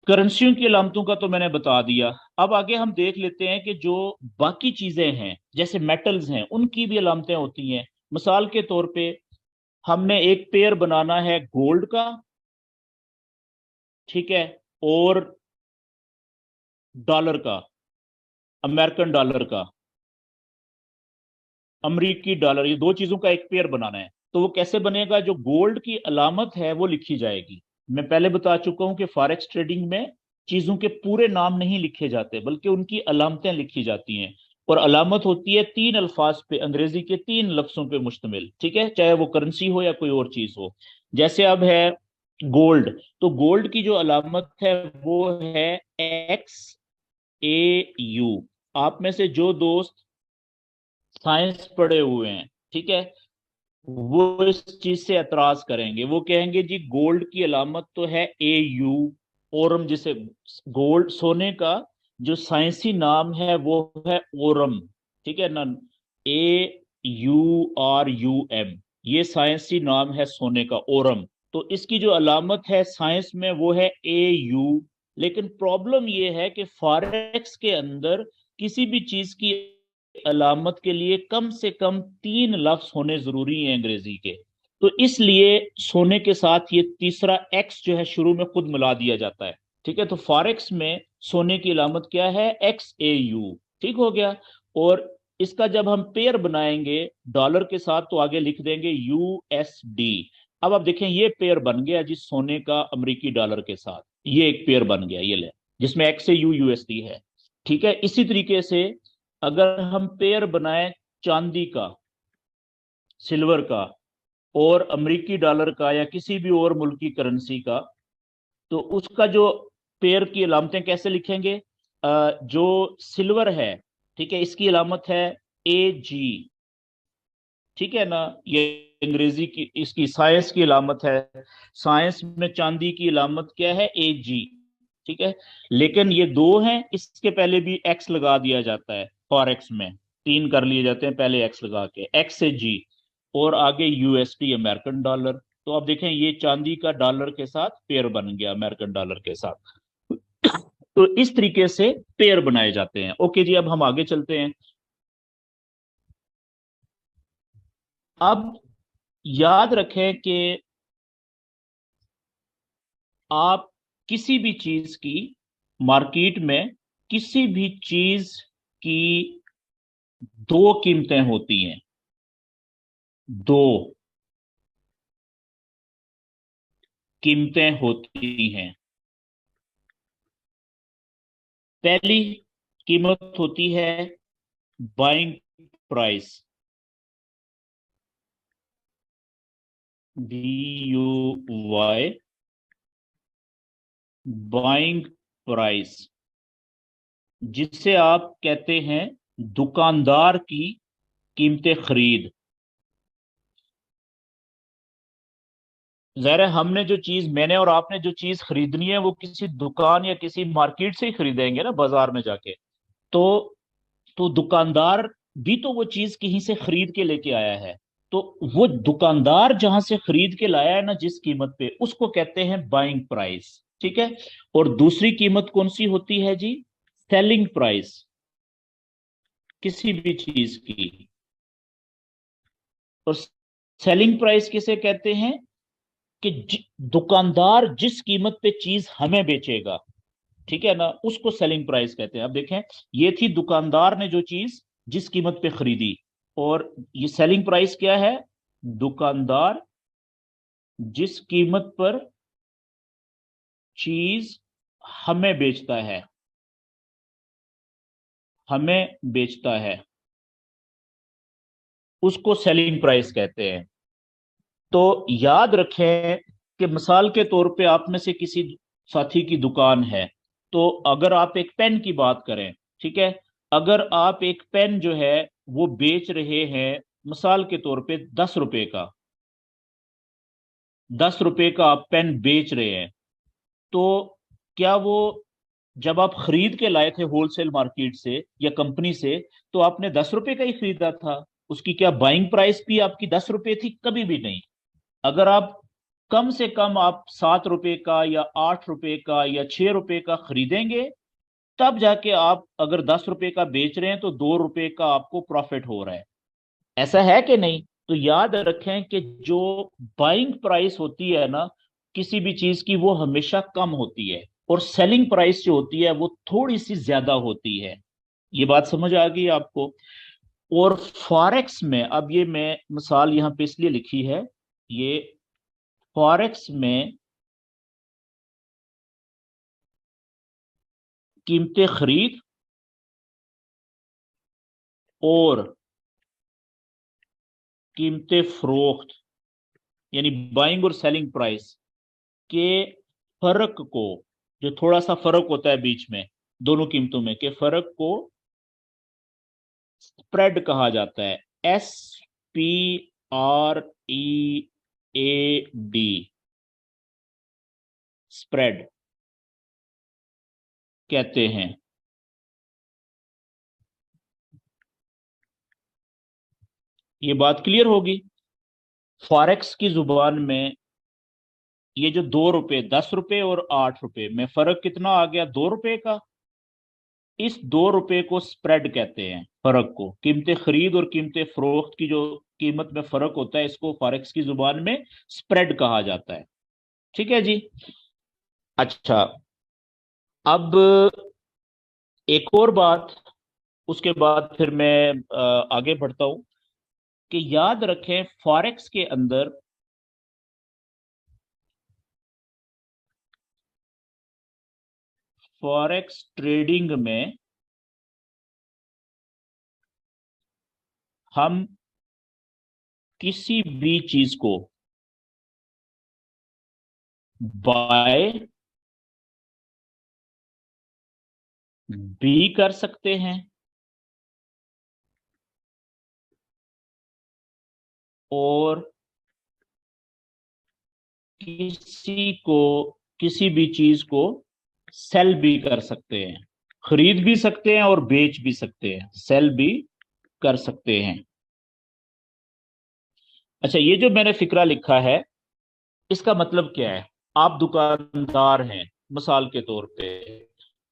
S1: करेंसियों की अलामतों का तो मैंने बता दिया। अब आगे हम देख लेते हैं कि जो बाकी चीजें हैं, जैसे मेटल्स हैं, उनकी भी अलामतें होती हैं। मिसाल के तौर पे हमने एक पेयर बनाना है गोल्ड का, ठीक है, और डॉलर का, अमेरिकन डॉलर का, अमरीकी डॉलर, ये दो चीजों का एक पेयर बनाना है। तो वो कैसे बनेगा? जो गोल्ड की अलामत है वो लिखी जाएगी। मैं पहले बता चुका हूं कि फॉरेक्स ट्रेडिंग में चीजों के पूरे नाम नहीं लिखे जाते, बल्कि उनकी अलामतें लिखी जाती हैं। और अलामत होती है तीन अल्फाज पे, अंग्रेजी के तीन लफ्जों पे मुश्तमिल। ठीक है, चाहे वो करेंसी हो या कोई और चीज हो। जैसे अब है गोल्ड, तो गोल्ड की जो अलामत है वो है XAU। आप में से जो दोस्त साइंस पढ़े हुए हैं, ठीक है, वो इस चीज से एतराज करेंगे। वो कहेंगे जी गोल्ड की अलामत तो है AU, ओरम, जिसे गोल्ड, सोने का जो साइंसी नाम है वो है ओरम। ठीक है ना, AURUM, ये साइंसी नाम है सोने का, ओरम। तो इसकी जो अलामत है साइंस में वो है AU। लेकिन प्रॉब्लम ये है कि फॉरेक्स के अंदर किसी भी चीज की अलामत के लिए कम से कम तीन लफ्ज होने जरूरी हैं अंग्रेजी के। तो इसलिए सोने के साथ ये तीसरा एक्स जो है शुरू में खुद मिला दिया जाता है। ठीक है, तो फॉरेक्स में सोने की अलामत क्या है? XAU। ठीक हो गया। और इसका जब हम पेयर बनाएंगे डॉलर के साथ, तो आगे लिख देंगे USD। अब आप देखें, ये पेयर बन गया जी सोने का अमेरिकी डॉलर के साथ, ये एक पेयर बन गया, ये ले, जिसमें XAU USD है। ठीक है, इसी तरीके से अगर हम पेयर बनाए चांदी का, सिल्वर का, और अमेरिकी डॉलर का, या किसी भी और मुल्क की करेंसी का, तो उसका जो पेयर की अलामतें कैसे लिखेंगे? जो सिल्वर है, ठीक है, इसकी अलामत है AG। ठीक है ना, ये अंग्रेजी की, इसकी साइंस की अलामत है। साइंस में चांदी की अलामत क्या है? AG। ठीक है, लेकिन ये दो हैं, इसके पहले भी एक्स लगा दिया जाता है फॉरेक्स में। तीन कर लिए जाते हैं पहले एक्स लगा के, एक्स से जी, और आगे USD, अमेरिकन डॉलर। तो आप देखें, ये चांदी का डॉलर के साथ पेयर बन गया, अमेरिकन डॉलर के साथ। तो इस तरीके से पेयर बनाए जाते हैं। ओके जी, अब हम आगे चलते हैं। अब याद रखें कि आप किसी भी चीज की मार्केट में, किसी भी चीज की दो कीमतें होती हैं। दो कीमतें होती हैं। पहली कीमत होती है buying price, BUY, buying price, जिससे आप कहते हैं दुकानदार की कीमतें खरीद। ज़ाहिर है, हमने जो चीज, मैंने और आपने जो चीज खरीदनी है वो किसी दुकान या किसी मार्केट से ही खरीदेंगे ना, बाजार में जाके। तो दुकानदार भी तो वो चीज कहीं से खरीद के लेके आया है। तो वो दुकानदार जहां से खरीद के लाया है ना, जिस कीमत पे, उसको कहते हैं बाइंग प्राइस। ठीक है, और दूसरी कीमत कौन सी होती है जी? सेलिंग प्राइस, किसी भी चीज की। और सेलिंग प्राइस किसे कहते हैं? कि दुकानदार जिस कीमत पे चीज हमें बेचेगा, ठीक है ना, उसको सेलिंग प्राइस कहते हैं। अब देखें, ये थी दुकानदार ने जो चीज जिस कीमत पे खरीदी, और ये सेलिंग प्राइस क्या है? दुकानदार जिस कीमत पर चीज हमें बेचता है, हमें बेचता है, उसको सेलिंग प्राइस कहते हैं। तो याद रखें कि मिसाल के तौर पे आप में से किसी साथी की दुकान है, तो अगर आप एक पेन की बात करें, ठीक है, अगर आप एक पेन जो है वो बेच रहे हैं मिसाल के तौर पे 10 रुपए का, 10 रुपए का आप पेन बेच रहे हैं, तो क्या वो जब आप खरीद के लाए थे होलसेल मार्केट से या कंपनी से, तो आपने 10 रुपए का ही खरीदा था? उसकी क्या बाइंग प्राइस भी आपकी 10 रुपए थी? कभी भी नहीं। अगर आप कम से कम आप 7 रुपए का या 8 रुपए का या 6 रुपए का खरीदेंगे, तब जाके आप अगर 10 रुपए का बेच रहे हैं तो 2 रुपए का आपको प्रॉफिट हो रहा है। ऐसा है कि नहीं? तो याद रखें कि जो बाइंग प्राइस होती है ना किसी भी चीज की, वो हमेशा कम होती है, और सेलिंग प्राइस जो होती है वो थोड़ी सी ज्यादा होती है। ये बात समझ आ गई आपको? और फॉरेक्स में, अब ये मैं मिसाल यहां पे इसलिए लिखी है, ये फॉरेक्स में कीमतें खरीद और कीमतें फरोख्त, यानी बाइंग और सेलिंग प्राइस के फर्क को, जो थोड़ा सा फर्क होता है बीच में दोनों कीमतों में के फर्क को स्प्रेड कहा जाता है। SPREAD, स्प्रेड कहते हैं। ये बात क्लियर होगी? फॉरेक्स की जुबान में ये जो 2 रुपए, 10 रुपए और 8 रुपए में फर्क कितना आ गया? 2 रुपए का। इस 2 रुपए को स्प्रेड कहते हैं, फर्क को, कीमतें खरीद और कीमतें फरोख्त की जो कीमत में फर्क होता है, इसको फॉरेक्स की जुबान में स्प्रेड कहा जाता है। ठीक है जी। अच्छा, अब एक और बात, उसके बाद फिर मैं आगे बढ़ता हूं, कि याद रखें फॉरेक्स के अंदर, फॉरेक्स ट्रेडिंग में हम किसी भी चीज को बाय भी कर सकते हैं और किसी को, किसी भी चीज को सेल भी कर सकते हैं। खरीद भी सकते हैं और बेच भी सकते हैं, सेल भी कर सकते हैं। अच्छा, ये जो मैंने फिक्रा लिखा है, इसका मतलब क्या है? आप दुकानदार हैं मिसाल के तौर पे,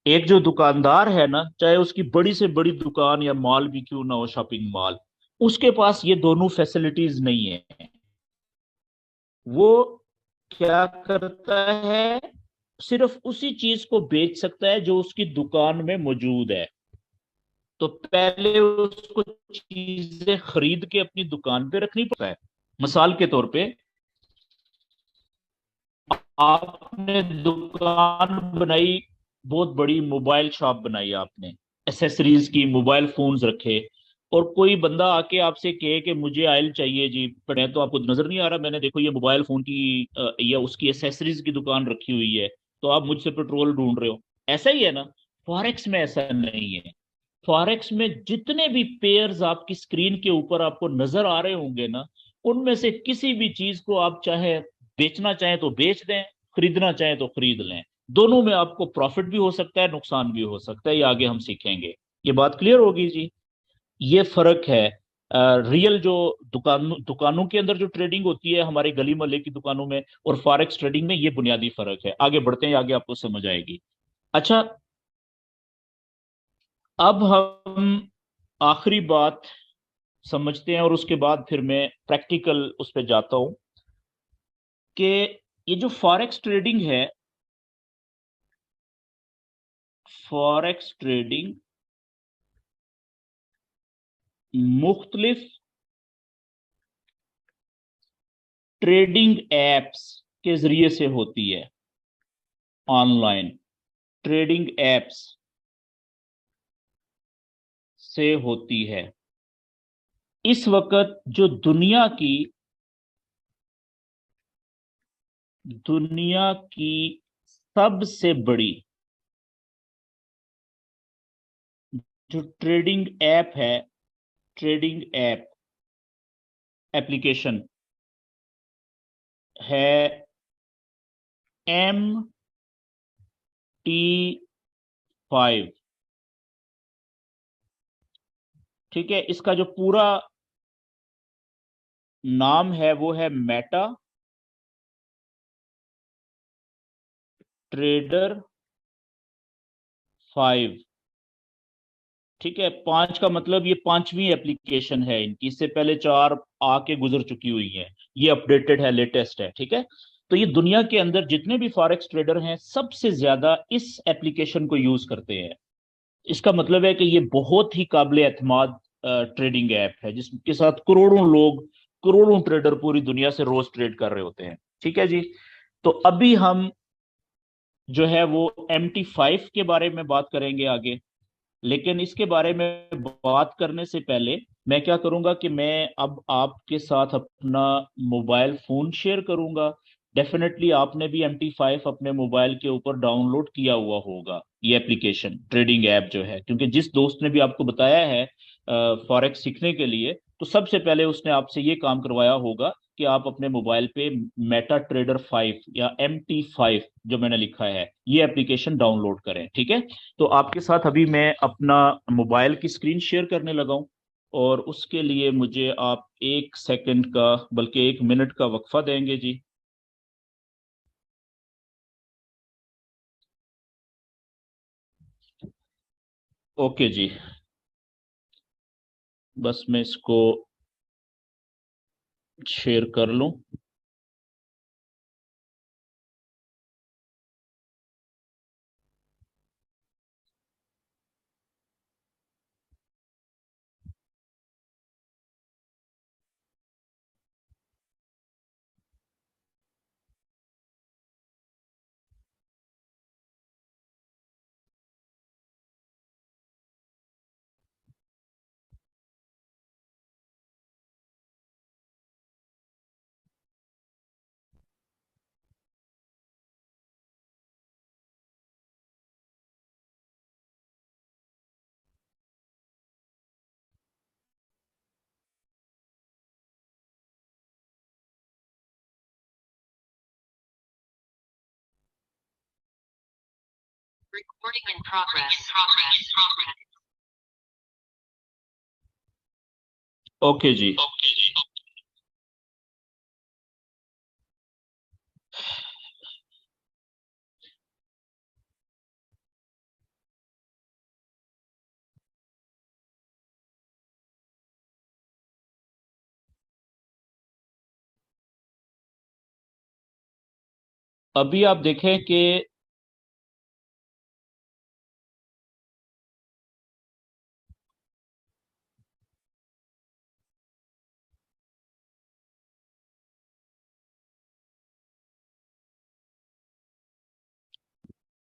S1: एक जो दुकानदार है ना, चाहे उसकी बड़ी से बड़ी दुकान या मॉल भी क्यों ना हो, शॉपिंग मॉल, उसके पास ये दोनों फैसिलिटीज नहीं है। वो क्या करता है? सिर्फ उसी चीज को बेच सकता है जो उसकी दुकान में मौजूद है। तो पहले उसको चीजें खरीद के अपनी दुकान पे रखनी पड़ता है। मिसाल के तौर पे, आपने दुकान बनाई, बहुत बड़ी मोबाइल शॉप बनाई आपने, एसेसरीज की, मोबाइल फोन्स रखे, और कोई बंदा आके आपसे कहे कि मुझे ऑयल चाहिए जी, पर तो आपको नजर नहीं आ रहा, मैंने देखो ये मोबाइल फोन की या उसकी एसेसरीज की दुकान रखी हुई है, तो आप मुझसे पेट्रोल ढूंढ रहे हो। ऐसा ही है ना? फॉरेक्स में ऐसा नहीं है। फॉरेक्स में जितने भी पेयर्स आपकी स्क्रीन के ऊपर आपको नजर आ रहे होंगे ना, उनमें से किसी भी चीज को आप चाहे बेचना चाहें तो बेच दें, खरीदना चाहें तो खरीद लें। दोनों में आपको प्रॉफिट भी हो सकता है, नुकसान भी हो सकता है, ये आगे हम सीखेंगे। ये बात क्लियर होगी जी? ये फर्क है। रियल जो दुकानों के अंदर जो ट्रेडिंग होती है हमारे गली मोहल्ले की दुकानों में, और फॉरेक्स ट्रेडिंग में, ये बुनियादी फर्क है। आगे बढ़ते हैं, आगे आपको समझ आएगी। अच्छा, अब हम आखिरी बात समझते हैं और उसके बाद फिर मैं प्रैक्टिकल उस पर जाता हूं, कि ये जो फॉरेक्स ट्रेडिंग है, फॉरेक्स ट्रेडिंग मुख्तलिफ ट्रेडिंग एप्स के जरिए से होती है। ऑनलाइन ट्रेडिंग एप्स से होती है। इस वक्त जो दुनिया की सबसे बड़ी जो ट्रेडिंग ऐप है, ट्रेडिंग ऐप एप्लीकेशन है MT5। ठीक है, इसका जो पूरा नाम है वो है मेटा ट्रेडर 5। ठीक है, 5 का मतलब ये पांचवी एप्लीकेशन है इनकी, इससे पहले 4 आके गुजर चुकी हुई है। ये अपडेटेड है, लेटेस्ट है। ठीक है, तो ये दुनिया के अंदर जितने भी फॉरेक्स ट्रेडर हैं सबसे ज्यादा इस एप्लीकेशन को यूज करते हैं। इसका मतलब है कि ये बहुत ही काबिल एतमाद ट्रेडिंग ऐप है, जिसके साथ करोड़ों लोग, करोड़ों ट्रेडर पूरी दुनिया से रोज ट्रेड कर रहे होते हैं। ठीक है जी। तो अभी हम जो है वो MT5 के बारे में बात करेंगे आगे। लेकिन इसके बारे में बात करने से पहले मैं क्या करूंगा कि मैं अब आपके साथ अपना मोबाइल फोन शेयर करूंगा। डेफिनेटली आपने भी MT5 अपने मोबाइल के ऊपर डाउनलोड किया हुआ होगा, ये एप्लीकेशन ट्रेडिंग ऐप जो है, क्योंकि जिस दोस्त ने भी आपको बताया है फॉरेक्स सीखने के लिए, तो सबसे पहले उसने आपसे ये काम करवाया होगा कि आप अपने मोबाइल पे मेटा ट्रेडर 5 या MT5 जो मैंने लिखा है ये एप्लीकेशन डाउनलोड करें। ठीक है, तो आपके साथ अभी मैं अपना मोबाइल की स्क्रीन शेयर करने लगा हूं, और उसके लिए मुझे आप 1 सेकंड का, बल्कि 1 मिनट का वक्फा देंगे जी। ओके जी, बस मैं इसको शेयर कर लूं।
S2: Recording in progress.
S1: ओके जी, अभी आप देखें कि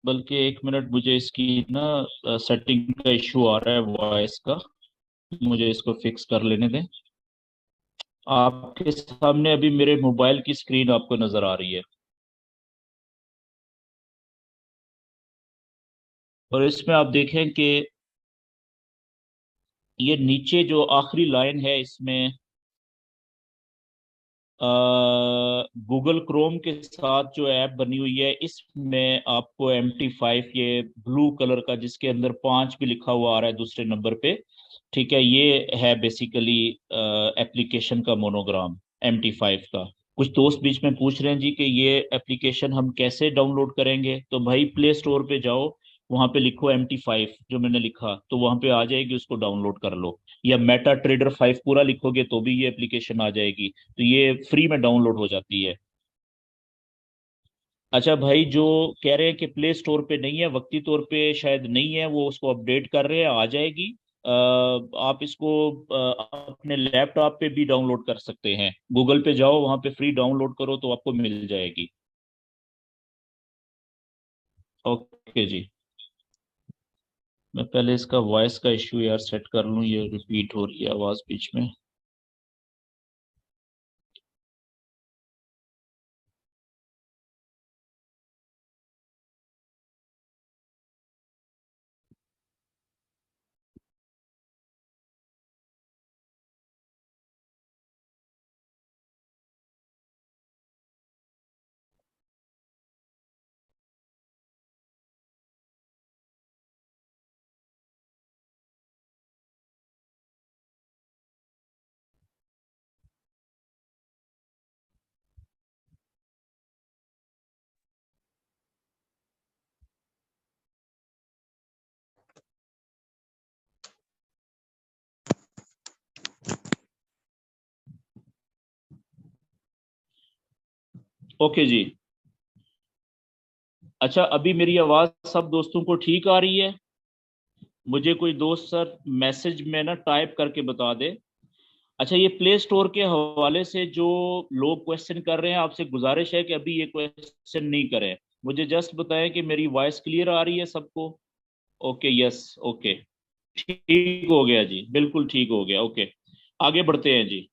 S1: बल्कि 1 मिनट, मुझे इसकी ना सेटिंग का इशू आ रहा है वॉइस का, मुझे इसको फिक्स कर लेने दें। आपके सामने अभी मेरे मोबाइल की स्क्रीन आपको नजर आ रही है, और इसमें आप देखें कि ये नीचे जो आखिरी लाइन है इसमें गूगल क्रोम के साथ जो ऐप बनी हुई है, इसमें आपको MT5 ये ब्लू कलर का, जिसके अंदर 5 भी लिखा हुआ आ रहा है दूसरे नंबर पे। ठीक है, ये है बेसिकली एप्लीकेशन का मोनोग्राम MT5 का। कुछ दोस्त बीच में पूछ रहे हैं जी कि ये एप्लीकेशन हम कैसे डाउनलोड करेंगे, तो भाई प्ले स्टोर पे जाओ, वहां पे लिखो MT5 जो मैंने लिखा, तो वहां पे आ जाएगी, उसको डाउनलोड कर लो। या मेटा ट्रेडर 5 पूरा लिखोगे तो भी ये एप्लीकेशन आ जाएगी, तो ये फ्री में डाउनलोड हो जाती है। अच्छा भाई, जो कह रहे हैं कि प्ले स्टोर पे नहीं है, वक्ती तौर पे शायद नहीं है, वो उसको अपडेट कर रहे हैं, आ जाएगी। आप इसको अपने लैपटॉप पे भी डाउनलोड कर सकते हैं। गूगल पे जाओ, वहां पे फ्री डाउनलोड करो तो आपको मिल जाएगी। ओके जी। मैं पहले इसका वॉइस का इश्यू यार सेट कर लूँ, ये रिपीट हो रही है आवाज बीच में। ओके जी। अच्छा, अभी मेरी आवाज सब दोस्तों को ठीक आ रही है? मुझे कोई दोस्त सर मैसेज में ना टाइप करके बता दे। अच्छा, ये प्ले स्टोर के हवाले से जो लोग क्वेश्चन कर रहे हैं, आपसे गुजारिश है कि अभी ये क्वेश्चन नहीं करें। मुझे जस्ट बताएं कि मेरी वॉइस क्लियर आ रही है सबको। Okay, yes, okay. ठीक हो गया जी, बिल्कुल ठीक हो गया। ओके, आगे बढ़ते हैं जी।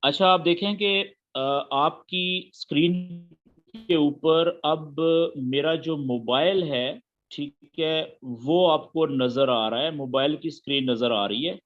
S1: अच्छा, आप देखें कि आपकी स्क्रीन के ऊपर अब मेरा जो मोबाइल है, ठीक है, वो आपको नजर आ रहा है, मोबाइल की स्क्रीन नजर आ रही है।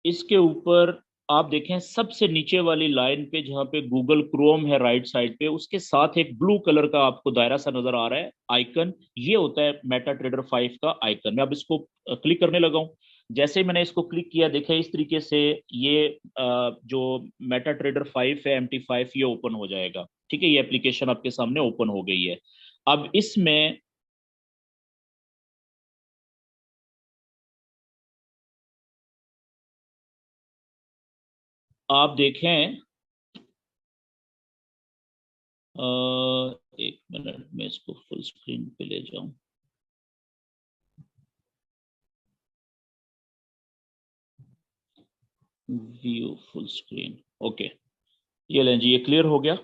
S1: इसके ऊपर आप देखें सबसे नीचे वाली लाइन पे जहां पे गूगल क्रोम है राइट साइड पे, उसके साथ एक ब्लू कलर का आपको दायरा सा नजर आ रहा है आइकन। ये होता है मेटा ट्रेडर 5 का आइकन। मैं अब इसको क्लिक करने लगा हूं। जैसे ही मैंने इसको क्लिक किया, देखें इस तरीके से ये जो मेटा ट्रेडर 5 है, MT5, ये ओपन हो जाएगा। ठीक है, ये एप्लीकेशन आपके सामने ओपन हो गई है। अब इसमें आप देखें, एक मिनट में इसको फुल स्क्रीन पे ले जाऊं। View full screen. ओके, ये लें जी, ये क्लियर हो गया।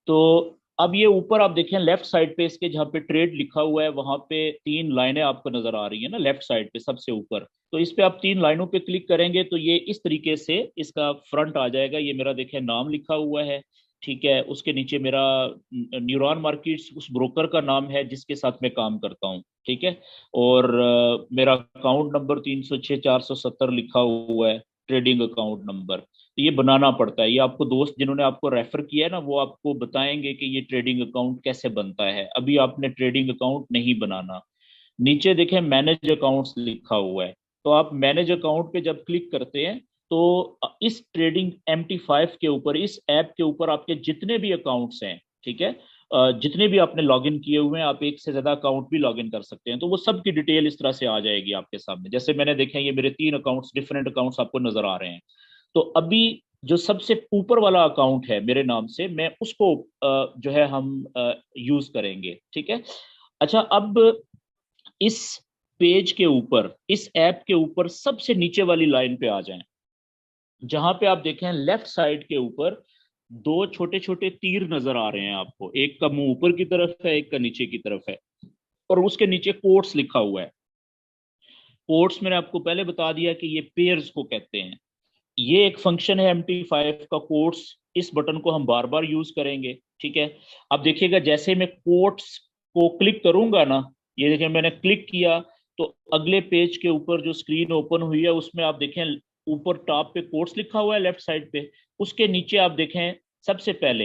S1: तो अब ये ऊपर आप देखें लेफ्ट साइड पे, इसके जहाँ पे ट्रेड लिखा हुआ है, वहां पे तीन लाइनें आपको नजर आ रही है ना, लेफ्ट साइड पे सबसे ऊपर। तो इस पे आप तीन लाइनों पे क्लिक करेंगे तो ये इस तरीके से इसका फ्रंट आ जाएगा। ये मेरा देखें नाम लिखा हुआ है, ठीक है। उसके नीचे मेरा न्यूरॉन मार्केट्स उस ब्रोकर का नाम है जिसके साथ मैं काम करता हूँ, ठीक है। और मेरा अकाउंट नंबर 306 470 लिखा हुआ है, ट्रेडिंग अकाउंट नंबर। तो ये बनाना पड़ता है। ये आपको दोस्त जिन्होंने आपको रेफर किया है ना, वो आपको बताएंगे कि ये ट्रेडिंग अकाउंट कैसे बनता है। अभी आपने ट्रेडिंग अकाउंट नहीं बनाना। नीचे देखें मैनेज अकाउंट्स लिखा हुआ है। तो आप मैनेज अकाउंट पे जब क्लिक करते हैं तो इस ट्रेडिंग MT5 के ऊपर, इस ऐप के ऊपर आपके जितने भी अकाउंट्स हैं, ठीक है, जितने भी आपने लॉगिन किए हुए हैं, आप एक से ज्यादा अकाउंट भी लॉगिन कर सकते हैं, तो वो सब की डिटेल इस तरह से आ जाएगी आपके सामने। जैसे मैंने देखे, ये मेरे तीन अकाउंट्स, डिफरेंट अकाउंट्स आपको नजर आ रहे हैं। तो अभी जो सबसे ऊपर वाला अकाउंट है मेरे नाम से, मैं उसको जो है हम यूज करेंगे, ठीक है। अच्छा, अब इस पेज के ऊपर, इस ऐप के ऊपर सबसे नीचे वाली लाइन पे आ जाएं। जहां पे आप देखें लेफ्ट साइड के ऊपर दो छोटे छोटे तीर नजर आ रहे हैं आपको, एक का मुंह ऊपर की तरफ है, एक का नीचे की तरफ है, और उसके नीचे कोट्स लिखा हुआ है। कोट्स मैंने आपको पहले बता दिया कि ये पेयर्स को कहते हैं। ये एक फंक्शन है MT5 का, कोट्स। इस बटन को हम बार बार यूज करेंगे, ठीक है। अब देखिएगा, जैसे मैं कोट्स को क्लिक करूंगा ना, ये देखिए मैंने क्लिक किया, तो अगले पेज के ऊपर जो स्क्रीन ओपन हुई है उसमें आप देखें ऊपर टॉप पे कोट्स लिखा हुआ है लेफ्ट साइड पे। उसके नीचे आप देखें सबसे पहले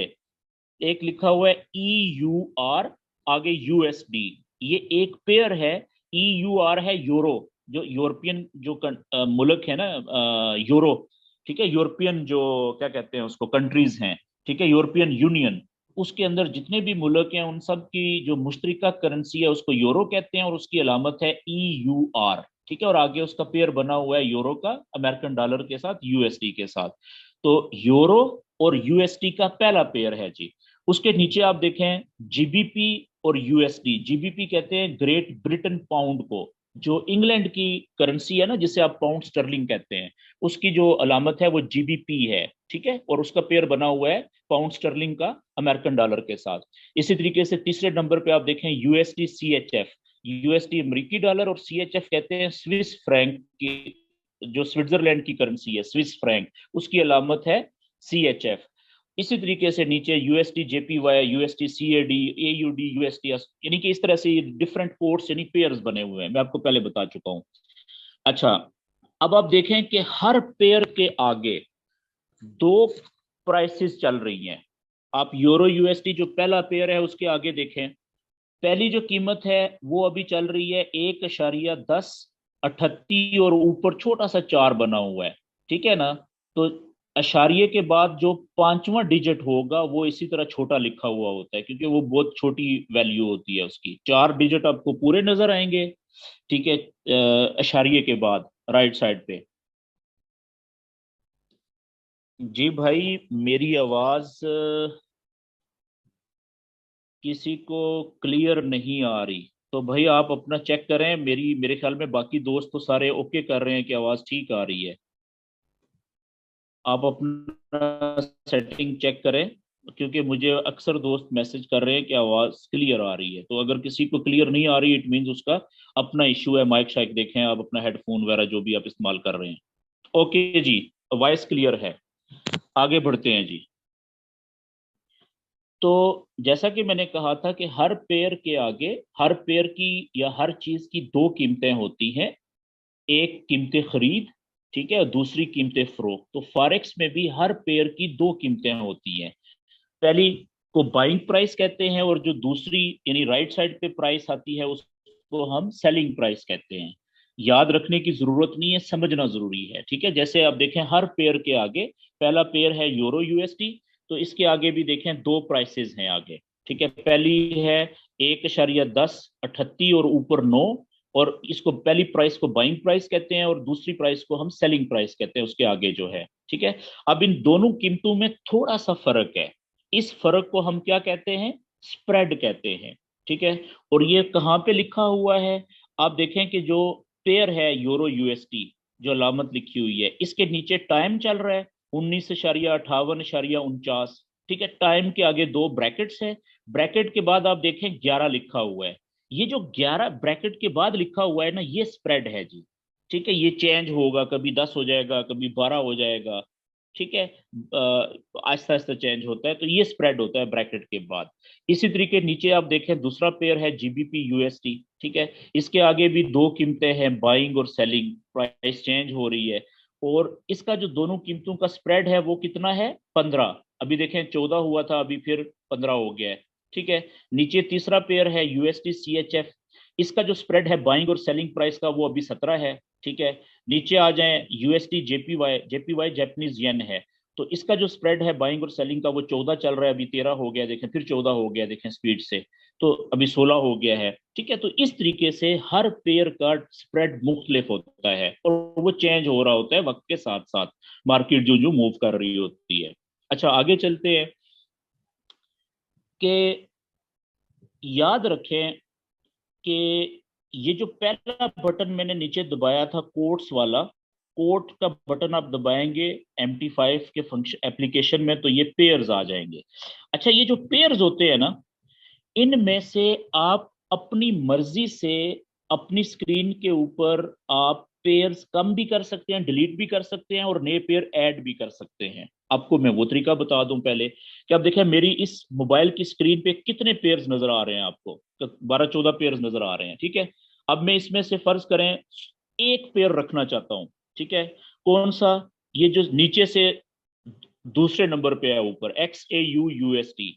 S1: एक लिखा हुआ है EUR, आगे USD। ये एक पेयर है। EUR है यूरो, जो यूरोपियन जो मुल्क है ना, यूरो, ठीक है, यूरोपियन जो क्या कहते हैं उसको, कंट्रीज हैं, ठीक है, यूरोपियन यूनियन। उसके अंदर जितने भी मुल्क हैं उन सब की जो मुश्तरका करेंसी है उसको यूरो कहते हैं, और उसकी अलामत है EUR, ठीक है। और आगे उसका पेयर बना हुआ है यूरो का अमेरिकन डॉलर के साथ, USD के साथ। तो यूरो और USD का पहला पेयर है जी। उसके नीचे आप देखें GBP और यूएसडी। जीबीपी कहते हैं ग्रेट ब्रिटेन पाउंड को, जो इंग्लैंड की करेंसी है ना, जिसे आप पाउंड स्टर्लिंग कहते हैं, उसकी जो अलामत है वो जीबीपी है, ठीक है। और उसका पेयर बना हुआ है पाउंड स्टर्लिंग का अमेरिकन डॉलर के साथ। इसी तरीके से तीसरे नंबर पे आप देखें यूएसडी सीएचएफ। यूएसडी अमेरिकी डॉलर और सीएचएफ कहते हैं स्विस फ्रैंक की, जो स्विट्जरलैंड की करेंसी है स्विस फ्रैंक, उसकी अलामत है सीएचएफ। इसी तरीके से नीचे USD JPY, USD CAD, AUD, USD, यानी कि इस तरह से डिफरेंट कोड्स यानी पेयर्स बने हुए हैं, मैं आपको पहले बता चुका हूं। अच्छा, अब आप देखें कि हर पेयर के आगे दो प्राइसेस चल रही हैं। आप यूरो यूएसडी जो पहला पेयर है उसके आगे देखें, पहली जो कीमत है वो अभी चल रही है 1.1088 और ऊपर छोटा सा 4 बना हुआ है, ठीक है ना। तो अशारिये के बाद जो पांचवा डिजिट होगा वो इसी तरह छोटा लिखा हुआ होता है, क्योंकि वो बहुत छोटी वैल्यू होती है उसकी। 4 डिजिट आपको पूरे नजर आएंगे, ठीक है, अशारिये के बाद राइट साइड पे। जी भाई, मेरी आवाज किसी को क्लियर नहीं आ रही, तो भाई आप अपना चेक करें। मेरे ख्याल में बाकी दोस्त तो सारे ओके कर रहे हैं कि आवाज ठीक आ रही है। आप अपना सेटिंग चेक करें, क्योंकि मुझे अक्सर दोस्त मैसेज कर रहे हैं कि आवाज क्लियर आ रही है। तो अगर किसी को क्लियर नहीं आ रही, इट मींस उसका अपना इश्यू है। माइक शाइक देखें आप, अपना हेडफोन वगैरह जो भी आप इस्तेमाल कर रहे हैं। ओके जी, वॉइस क्लियर है। आगे बढ़ते हैं जी। तो जैसा कि मैंने कहा था कि हर पेयर के आगे, हर पेयर की या हर चीज की दो कीमतें होती हैं। एक कीमत खरीद, ठीक है, और दूसरी कीमत फरोख्त। तो फॉरेक्स में भी हर पेयर की दो कीमतें होती हैं। पहली को बाइंग प्राइस कहते हैं, और जो दूसरी यानी राइट साइड पे प्राइस आती है उसको हम सेलिंग प्राइस कहते हैं। याद रखने की जरूरत नहीं है, समझना जरूरी है, ठीक है। जैसे आप देखें हर पेयर के आगे, पहला पेयर है यूरो यूएसडी, तो इसके आगे भी देखें दो प्राइसेस हैं आगे, ठीक है। पहली है 1.1088 और ऊपर 9, और इसको पहली प्राइस को बाइंग प्राइस कहते हैं और दूसरी प्राइस को हम सेलिंग प्राइस कहते हैं उसके आगे जो है, ठीक है। अब इन दोनों कीमतों में थोड़ा सा फर्क है। इस फर्क को हम क्या कहते हैं? स्प्रेड कहते हैं, ठीक है। और ये कहाँ पे लिखा हुआ है? आप देखें कि जो पेयर है यूरो यूएसडी, जो अलामत लिखी हुई है, इसके नीचे टाइम चल रहा है 19.58.49, ठीक है। टाइम के आगे दो ब्रैकेट्स है, ब्रैकेट के बाद आप देखें 11 लिखा हुआ है। ये जो 11 ब्रैकेट के बाद लिखा हुआ है ना, ये स्प्रेड है जी, ठीक है। ये चेंज होगा, कभी 10 हो जाएगा, कभी 12 हो जाएगा, ठीक है। आहिस्ता आहिस्ता चेंज होता है, तो ये स्प्रेड होता है ब्रैकेट के बाद। इसी तरीके नीचे आप देखें दूसरा पेयर है जीबीपी यूएसडी, ठीक है। इसके आगे भी दो कीमतें हैं, बाइंग और सेलिंग, प्राइस चेंज हो रही है। और इसका जो दोनों कीमतों का स्प्रेड है वो कितना है? 15। अभी देखें 14 हुआ था, अभी फिर 15 हो गया है, ठीक है। नीचे तीसरा पेयर है यूएसडी सीएचएफ, इसका जो स्प्रेड है बाइंग और सेलिंग प्राइस का वो अभी 17 है, ठीक है। नीचे आ जाएं USD JPY, JPY Japanese yen है, तो इसका जो स्प्रेड है बाइंग और सेलिंग का वो 14 चल रहा है, अभी 13 हो गया देखें, फिर 14 हो गया देखें स्पीड से, तो अभी 16 हो गया है, ठीक है। तो इस तरीके से हर पेयर का स्प्रेड मुख्तलिफ होता है और वो चेंज हो रहा होता है वक्त के साथ साथ, मार्केट जो जो मूव कर रही होती है। अच्छा, आगे चलते हैं कि याद रखें कि ये जो पहला बटन मैंने नीचे दबाया था कोट्स वाला, कोट का बटन आप दबाएंगे MT5 के फंक्शन एप्लीकेशन में, तो ये पेयर्स आ जाएंगे। अच्छा, ये जो पेयर्स होते हैं ना, इनमें से आप अपनी मर्जी से अपनी स्क्रीन के ऊपर आप पेयर्स कम भी कर सकते हैं, डिलीट भी कर सकते हैं, और नए पेयर ऐड भी कर सकते हैं। आपको मैं वो तरीका बता दूं पहले कि आप देखें मेरी इस मोबाइल की स्क्रीन पे कितने पेयर्स नजर आ रहे हैं आपको, तो 12-14 पेयर्स नजर आ रहे हैं, ठीक है। अब मैं इसमें से फर्ज करें एक पेयर रखना चाहता हूं, ठीक है। कौन सा? ये जो नीचे से दूसरे नंबर पे है ऊपर, XAUUSD,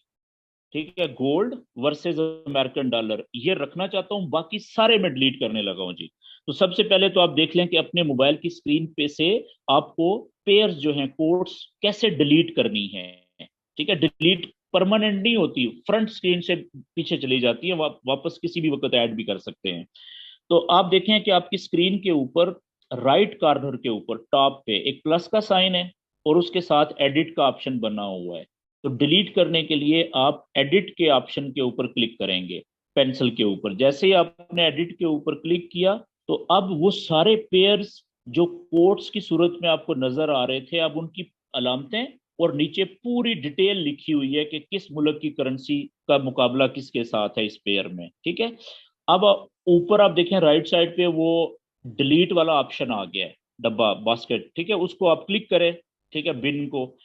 S1: ठीक है, गोल्ड वर्सेस अमेरिकन डॉलर, ये रखना चाहता हूं, बाकी सारे मैं डिलीट करने लगा हूं जी। तो सबसे पहले तो आप देख लें कि अपने मोबाइल की स्क्रीन पे से आपको पेयर्स जो हैं कोड्स कैसे डिलीट करनी है, ठीक है। डिलीट परमानेंट नहीं होती, फ्रंट स्क्रीन से पीछे चली जाती है, वापस किसी भी वक्त ऐड भी कर सकते हैं। तो आप देखें कि आपकी स्क्रीन के ऊपर राइट कॉर्नर के ऊपर टॉप पे एक प्लस का साइन है और उसके साथ एडिट का ऑप्शन बना हुआ है। तो डिलीट करने के लिए आप एडिट के ऑप्शन के ऊपर क्लिक करेंगे, पेंसिल के ऊपर। जैसे ही आपने एडिट के ऊपर क्लिक किया तो अब वो सारे पेयर्स जो कोट्स की सूरत में आपको नजर आ रहे थे, अब उनकी अलामतें और नीचे पूरी डिटेल लिखी हुई है कि किस मुल्क की करेंसी का मुकाबला किसके साथ है इस पेयर में। ठीक है। अब ऊपर आप देखें राइट साइड पे वो डिलीट वाला ऑप्शन आ गया है, डब्बा बास्केट। ठीक है, उसको आप क्लिक करें। ठीक है, बिन को।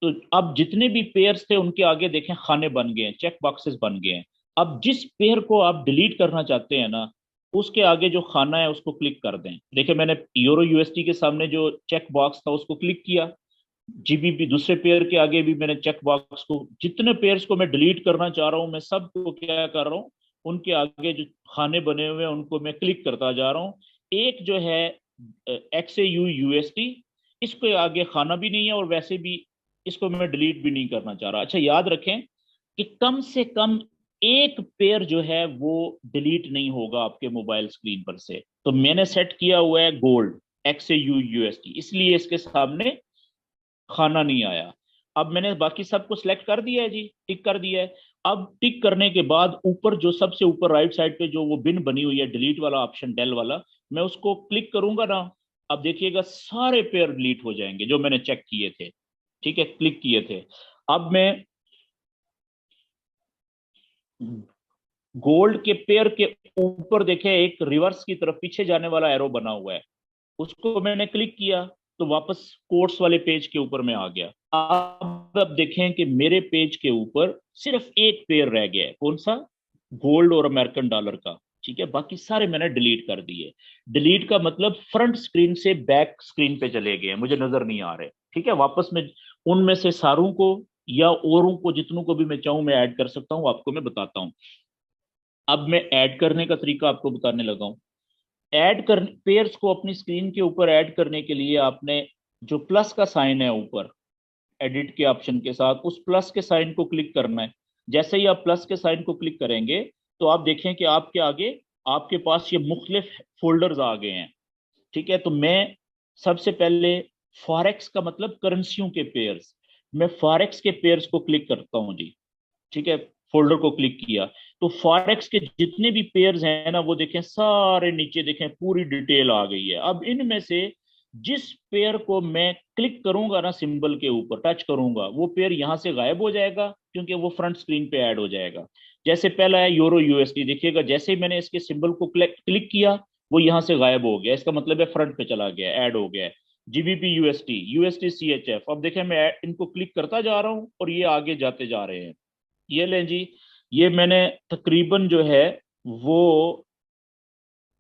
S1: तो अब जितने भी पेयर्स थे उनके आगे देखें खाने बन गए हैं, चेक बॉक्सेस बन गए हैं। अब जिस पेयर को आप डिलीट करना चाहते हैं ना, उसके आगे जो खाना है उसको क्लिक कर दें। देखिए मैंने यूरो यूएसटी के सामने जो चेक बॉक्स था उसको क्लिक किया। जीबीपी दूसरे पेयर के आगे भी मैंने चेक बॉक्स को, जितने पेयर्स को मैं डिलीट करना चाह रहा हूं मैं सबको क्या कर रहा हूँ, उनके आगे जो खाने बने हुए हैं उनको मैं क्लिक करता जा रहा हूँ। एक जो है XAU USD, इसके आगे खाना भी नहीं है और वैसे भी इसको मैं डिलीट भी नहीं करना चाह रहा। अच्छा याद रखें कि कम से कम एक पेयर जो है वो डिलीट नहीं होगा आपके मोबाइल स्क्रीन पर से। तो मैंने सेट किया हुआ है गोल्ड XAU USD, इसलिए इसके सामने खाना नहीं आया। अब मैंने बाकी सबको सिलेक्ट कर दिया है जी, टिक कर दिया है। अब टिक करने के बाद ऊपर जो सबसे ऊपर राइट साइड पे जो वो बिन बनी हुई है डिलीट वाला ऑप्शन, डेल वाला, मैं उसको क्लिक करूंगा ना, अब देखिएगा सारे पेयर डिलीट हो जाएंगे जो मैंने चेक किए थे। ठीक है, क्लिक किए थे। अब मैं गोल्ड के पेयर के ऊपर देखें एक रिवर्स की तरफ पीछे जाने वाला एरो बना हुआ है, उसको मैंने क्लिक किया तो वापस कोर्स वाले पेज के ऊपर में आ गया। अब देखें कि मेरे पेज के ऊपर सिर्फ एक पेयर रह गया है, कौन सा? गोल्ड और अमेरिकन डॉलर का। ठीक है, बाकी सारे मैंने डिलीट कर दिए। डिलीट का मतलब फ्रंट स्क्रीन से बैक स्क्रीन पे चले गए, मुझे नजर नहीं आ रहे। ठीक है, वापस मैं उनमें से सारों को या औरों को जितनों को भी मैं चाहूं मैं ऐड कर सकता हूं, आपको मैं बताता हूं। अब मैं ऐड करने का तरीका आपको बताने लगा हूं। ऐड कर पेयर्स को अपनी स्क्रीन के ऊपर ऐड करने के लिए आपने जो प्लस का साइन है ऊपर एडिट के ऑप्शन के साथ, उस प्लस के साइन को क्लिक करना है। जैसे ही आप प्लस के साइन को क्लिक करेंगे तो आप देखें कि आपके आगे आपके पास ये मुख्तलिफ फोल्डर्स आ गए हैं। ठीक है, तो मैं सबसे पहले फॉरेक्स का मतलब करेंसियों के पेयर्स, मैं फॉरेक्स के पेयर्स को क्लिक करता हूं जी। ठीक है, फोल्डर को क्लिक किया तो फॉरेक्स के जितने भी पेयर्स हैं ना वो देखें सारे नीचे देखें पूरी डिटेल आ गई है। अब इनमें से जिस पेयर को मैं क्लिक करूंगा ना, सिंबल के ऊपर टच करूंगा, वो पेयर यहां से गायब हो जाएगा क्योंकि वो फ्रंट स्क्रीन पे ऐड हो जाएगा। जैसे पहला है यूरो यूएसडी, देखिएगा जैसे ही मैंने इसके सिंबल को क्लिक किया वो यहां से गायब हो गया, इसका मतलब है फ्रंट पे चला गया, ऐड हो गया है। जीबीपी यूएसडी, यूएसडी CHF, अब देखें मैं इनको क्लिक करता जा रहा हूं और ये आगे जाते जा रहे हैं। ये लें जी, ये मैंने तकरीबन जो है वो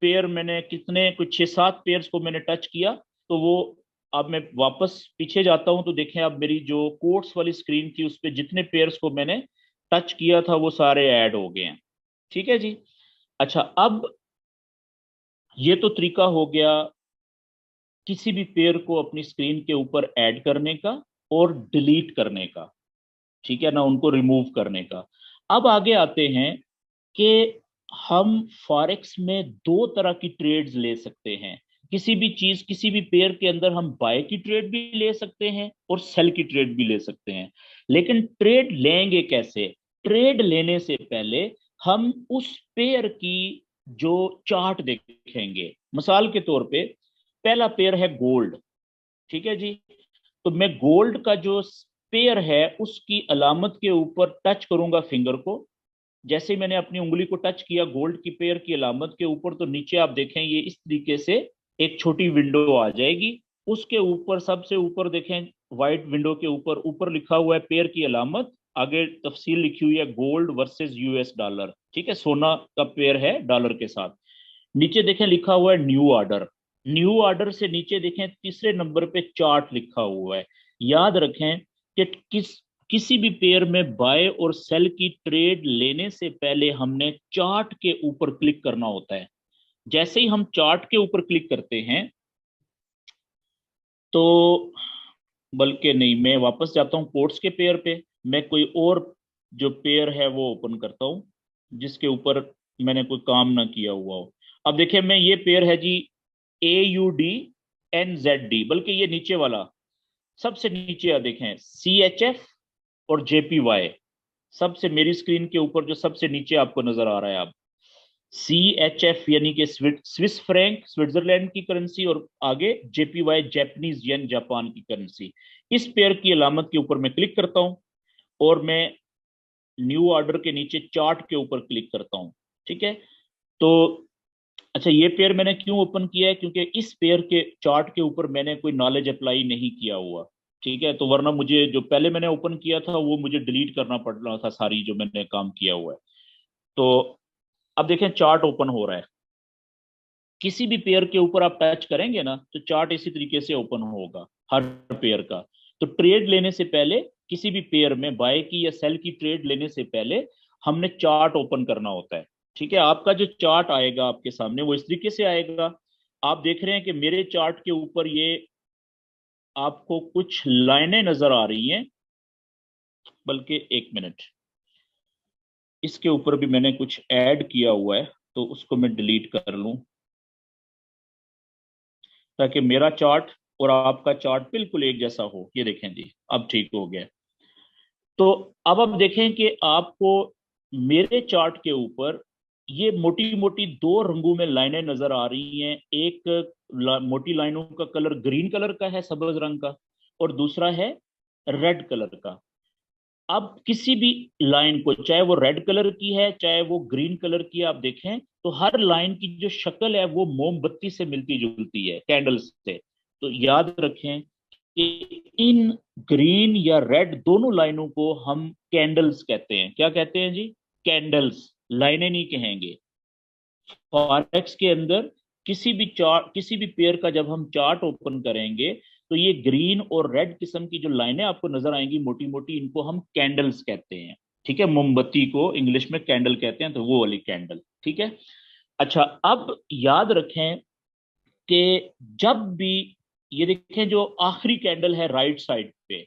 S1: पेयर मैंने कितने कुछ 6-7 पेयर्स को मैंने टच किया। तो वो अब मैं वापस पीछे जाता हूं तो देखें अब मेरी जो कोर्ट्स वाली स्क्रीन थी उस पर जितने पेयर्स को मैंने टच किया था वो सारे ऐड हो गए हैं। ठीक है जी। अच्छा, अब ये तो तरीका हो गया किसी भी पेयर को अपनी स्क्रीन के ऊपर ऐड करने का और डिलीट करने का। ठीक है ना, उनको रिमूव करने का। अब आगे आते हैं कि हम फॉरेक्स में दो तरह की ट्रेड्स ले सकते हैं। किसी भी चीज किसी भी पेयर के अंदर हम बाय की ट्रेड भी ले सकते हैं और सेल की ट्रेड भी ले सकते हैं। लेकिन ट्रेड लेंगे कैसे? ट्रेड लेने से पहले हम उस पेयर की जो चार्ट देखेंगे। मिसाल के तौर पे पहला पेयर है गोल्ड। ठीक है जी, तो मैं गोल्ड का जो पेयर है उसकी अलामत के ऊपर टच करूंगा फिंगर को। जैसे ही मैंने अपनी उंगली को टच किया गोल्ड की पेयर की अलामत के ऊपर तो नीचे आप देखें ये इस तरीके से एक छोटी विंडो आ जाएगी। उसके ऊपर सबसे ऊपर देखें व्हाइट विंडो के ऊपर ऊपर लिखा हुआ है पेयर की अलामत, आगे तफसील लिखी हुई है गोल्ड वर्सेस US डॉलर। ठीक है, सोना का पेयर है डॉलर के साथ। नीचे देखें लिखा हुआ है न्यू ऑर्डर। न्यू ऑर्डर से नीचे देखें तीसरे नंबर पे चार्ट लिखा हुआ है। याद रखें कि किसी भी पेयर में बाय और सेल की ट्रेड लेने से पहले हमने चार्ट के ऊपर क्लिक करना होता है। जैसे ही हम चार्ट के ऊपर क्लिक करते हैं तो, बल्कि नहीं, मैं वापस जाता हूं कोट्स के पेयर पे, मैं कोई और जो पेयर है वो ओपन करता हूं जिसके ऊपर मैंने कोई काम ना किया हुआ हो। अब देखिए मैं ये पेयर है जी AUDNZD, बल्कि ये नीचे वाला सबसे नीचे देखें CHF और JPY, सबसे मेरी स्क्रीन के ऊपर जो सबसे नीचे आपको नजर आ रहा है। आप CHF यानी कि स्विस फ्रैंक स्विट्जरलैंड की करेंसी, और आगे JPY जापानीज येन जापान की करेंसी। इस पेयर की अलामत के ऊपर मैं क्लिक करता हूं और मैं न्यू ऑर्डर के नीचे चार्ट के ऊपर क्लिक करता हूं। ठीक है, तो अच्छा, ये पेयर मैंने क्यों ओपन किया है, क्योंकि इस पेयर के चार्ट के ऊपर मैंने कोई नॉलेज अप्लाई नहीं किया हुआ। ठीक है, तो वरना मुझे जो पहले मैंने ओपन किया था वो मुझे डिलीट करना पड़ रहा था, सारी जो मैंने काम किया हुआ है। तो अब देखें चार्ट ओपन हो रहा है। किसी भी पेयर के ऊपर आप टच करेंगे ना तो चार्ट इसी तरीके से ओपन होगा हर पेयर का। तो ट्रेड लेने से पहले, किसी भी पेयर में बाय की या सेल की ट्रेड लेने से पहले हमने चार्ट ओपन करना होता है। ठीक है, आपका जो चार्ट आएगा आपके सामने वो इस तरीके से आएगा। आप देख रहे हैं कि मेरे चार्ट के ऊपर ये आपको कुछ लाइनें नजर आ रही हैं, बल्कि एक मिनट, इसके ऊपर भी मैंने कुछ ऐड किया हुआ है तो उसको मैं डिलीट कर लूं, ताकि मेरा चार्ट और आपका चार्ट बिल्कुल एक जैसा हो। ये देखें जी, अब ठीक हो गया। तो अब आप देखें कि आपको मेरे चार्ट के ऊपर ये मोटी मोटी दो रंगों में लाइनें नजर आ रही हैं। एक मोटी लाइनों का कलर ग्रीन कलर का है, सब्ज रंग का, और दूसरा है रेड कलर का। अब किसी भी लाइन को, चाहे वो रेड कलर की है चाहे वो ग्रीन कलर की है, आप देखें तो हर लाइन की जो शक्ल है वो मोमबत्ती से मिलती जुलती है, कैंडल से। तो याद रखें कि इन ग्रीन या रेड दोनों लाइनों को हम कैंडल्स कहते हैं। क्या कहते हैं जी? कैंडल्स, लाइनें नहीं कहेंगे। फॉरेक्स के अंदर किसी भी पेयर का जब हम चार्ट ओपन करेंगे तो ये ग्रीन और रेड किस्म की जो लाइनें आपको नजर आएंगी मोटी मोटी, इनको हम कैंडल्स कहते हैं। ठीक है, मोमबत्ती को इंग्लिश में कैंडल कहते हैं, तो वो वाली कैंडल। ठीक है। अच्छा, अब याद रखें कि जब भी, ये देखें जो आखिरी कैंडल है राइट साइड पे,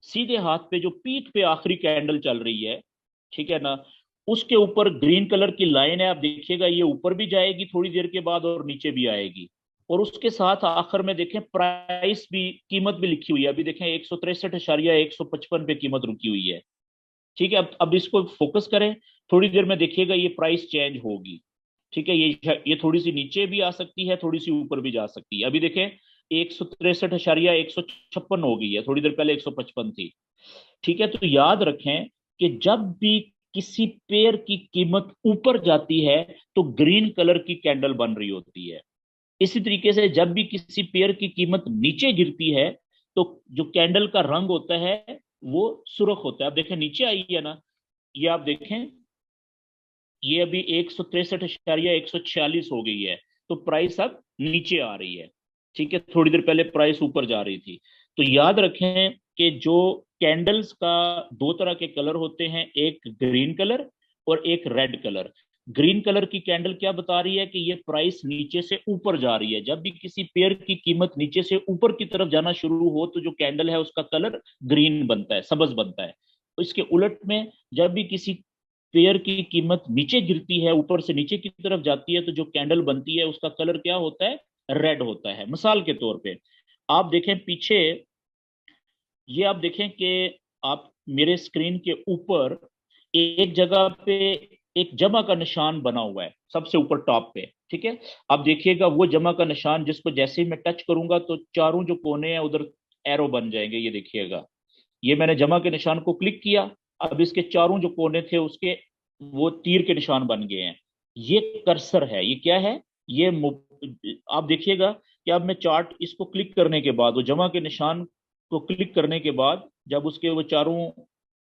S1: सीधे हाथ पे जो पीठ पे आखिरी कैंडल चल रही है, ठीक है ना, उसके ऊपर ग्रीन कलर की लाइन है। आप देखिएगा ये ऊपर भी जाएगी थोड़ी देर के बाद और नीचे भी आएगी, और उसके साथ आखिर में देखें प्राइस भी, कीमत भी लिखी हुई है। अभी देखें 163,155 पे कीमत रुकी हुई है। ठीक है, अब इसको फोकस करें, थोड़ी देर में देखिएगा ये प्राइस चेंज होगी। ठीक है, ये थोड़ी सी नीचे भी आ सकती है, थोड़ी सी ऊपर भी जा सकती है। अभी देखें 163,156 हो गई है, थोड़ी देर पहले 155 थी। ठीक है, तो याद रखें कि जब भी किसी पेयर की कीमत ऊपर जाती है तो ग्रीन कलर की कैंडल बन रही होती है। इसी तरीके से जब भी किसी पेयर की कीमत नीचे गिरती है तो जो कैंडल का रंग होता है वो सुर्ख होता है। आप देखें नीचे आई है ना, ये आप देखें, ये अभी 163,146 हो गई है, तो प्राइस अब नीचे आ रही है। ठीक है, थोड़ी देर पहले प्राइस ऊपर जा रही थी। तो याद रखें कि जो कैंडल्स का दो तरह के कलर होते हैं, एक ग्रीन कलर और एक रेड कलर। ग्रीन कलर की कैंडल क्या बता रही है कि ये प्राइस नीचे से ऊपर जा रही है। जब भी किसी पेयर की कीमत नीचे से ऊपर की तरफ जाना शुरू हो तो जो कैंडल है उसका कलर ग्रीन बनता है, सब्ज बनता है। तो इसके उलट में जब भी किसी पेयर की कीमत नीचे गिरती है, ऊपर से नीचे की तरफ जाती है, तो जो कैंडल बनती है उसका कलर क्या होता है? रेड होता है। मिसाल के तौर पे आप देखें पीछे, ये आप देखें कि आप मेरे स्क्रीन के ऊपर एक जगह पे एक जमा का निशान बना हुआ है, सबसे ऊपर टॉप पे। ठीक है, आप देखिएगा वो जमा का निशान जिसको जैसे ही मैं टच करूंगा तो चारों जो कोने हैं उधर एरो बन जाएंगे। ये देखिएगा, ये मैंने जमा के निशान को क्लिक किया, अब इसके चारों जो कोने थे उसके वो तीर के निशान बन गए हैं। ये कर्सर है। ये क्या है? ये आप देखिएगा कि अब मैं चार्ट इसको क्लिक करने के बाद, वो जमा के निशान को क्लिक करने के बाद जब उसके वो चारों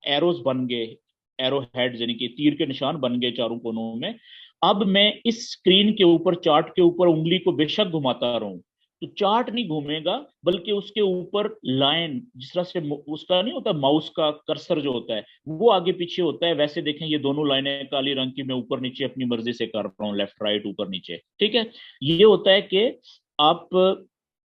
S1: एरोस बन गए, एरो हेड यानी कि तीर के निशान बन गए चारों कोनों में, अब मैं इस स्क्रीन के ऊपर, चार्ट के ऊपर उंगली को बेशक घुमाता रहूं तो चार्ट नहीं घूमेगा, बल्कि उसके ऊपर लाइन, जिस तरह से उसका नहीं होता माउस का कर्सर जो होता है वो आगे पीछे होता है, वैसे देखें ये दोनों लाइनें काली रंग की मैं ऊपर नीचे अपनी मर्जी से कर रहा हूँ, लेफ्ट राइट ऊपर नीचे। ठीक है, ये होता है कि आप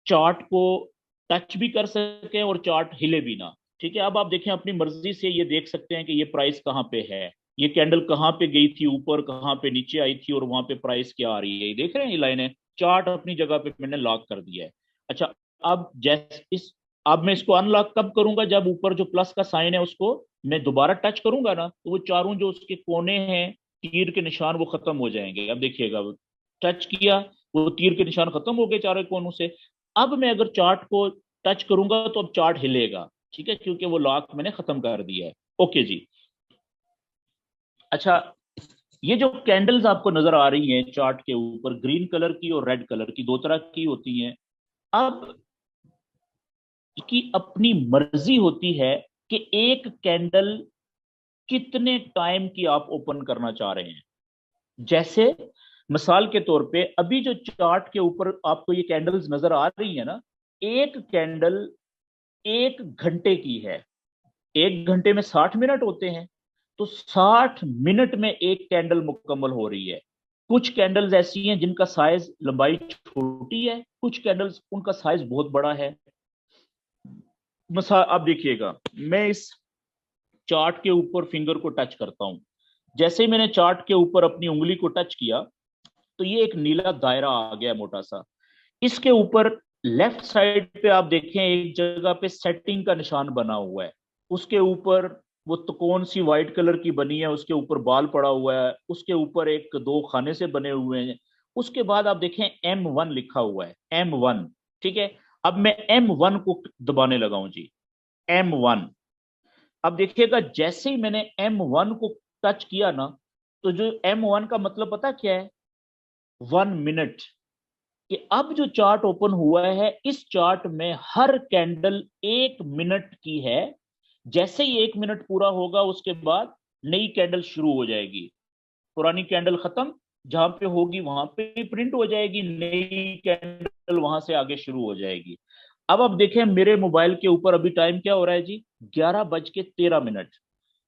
S1: चार्ट को टच भी कर सकें और चार्ट हिले भी ना। ठीक है, अब आप देखें अपनी मर्जी से ये देख सकते हैं कि ये प्राइस कहाँ पे है, ये कैंडल कहाँ पे गई थी ऊपर, कहाँ पे नीचे आई थी, और वहां पे प्राइस क्या आ रही है। ये देख रहे हैं, ये लाइनें, चार्ट अपनी जगह पे मैंने लॉक कर दिया है। अच्छा, अब जैसे इस अब मैं इसको अनलॉक कब करूंगा? जब ऊपर जो प्लस का साइन है उसको मैं दोबारा टच करूंगा ना, तो वो चारों जो उसके कोने हैं, तीर के निशान वो खत्म हो जाएंगे। अब देखिएगा, टच किया, वो तीर के निशान खत्म हो गए चारों कोनों से। अब मैं अगर चार्ट को टच करूंगा तो अब चार्ट हिलेगा, ठीक है, क्योंकि वो लॉक मैंने खत्म कर दिया है। ओके जी। अच्छा, ये जो कैंडल्स आपको नजर आ रही हैं चार्ट के ऊपर, ग्रीन कलर की और रेड कलर की, दो तरह की होती हैं। अब की अपनी मर्जी होती है कि एक कैंडल कितने टाइम की आप ओपन करना चाह रहे हैं। जैसे मिसाल के तौर पे अभी जो चार्ट के ऊपर आपको ये कैंडल्स नजर आ रही है ना, एक कैंडल 1 घंटे की है। 1 घंटे में 60 मिनट होते हैं, तो 60 मिनट में एक कैंडल मुकम्मल हो रही है। कुछ कैंडल्स ऐसी हैं जिनका साइज, लंबाई छोटी है, कुछ कैंडल्स उनका साइज बहुत बड़ा है। मिसाल आप देखिएगा, मैं इस चार्ट के ऊपर फिंगर को टच करता हूं। जैसे ही मैंने चार्ट के ऊपर अपनी उंगली को टच किया, तो ये एक नीला दायरा आ गया मोटा सा। इसके ऊपर लेफ्ट साइड पे आप देखें, एक जगह पे सेटिंग का निशान बना हुआ है। उसके ऊपर वो त्रिकोण सी व्हाइट कलर की बनी है, उसके ऊपर बाल पड़ा हुआ है, उसके ऊपर एक दो खाने से बने हुए हैं। उसके बाद आप देखें M1 लिखा हुआ है, M1। ठीक है, अब मैं M1 को दबाने लगा हूं जी, M1। अब देखिएगा, जैसे ही मैंने M1 को टच किया ना, तो जो M1 का मतलब पता क्या है? 1 मिनट। कि अब जो चार्ट ओपन हुआ है, इस चार्ट में हर कैंडल 1 मिनट की है। जैसे ही 1 मिनट पूरा होगा, उसके बाद नई कैंडल शुरू हो जाएगी। पुरानी कैंडल खत्म, जहां पे होगी वहां पे प्रिंट हो जाएगी, नई कैंडल वहां से आगे शुरू हो जाएगी। अब देखें मेरे मोबाइल के ऊपर अभी टाइम क्या हो रहा है जी, 11:13।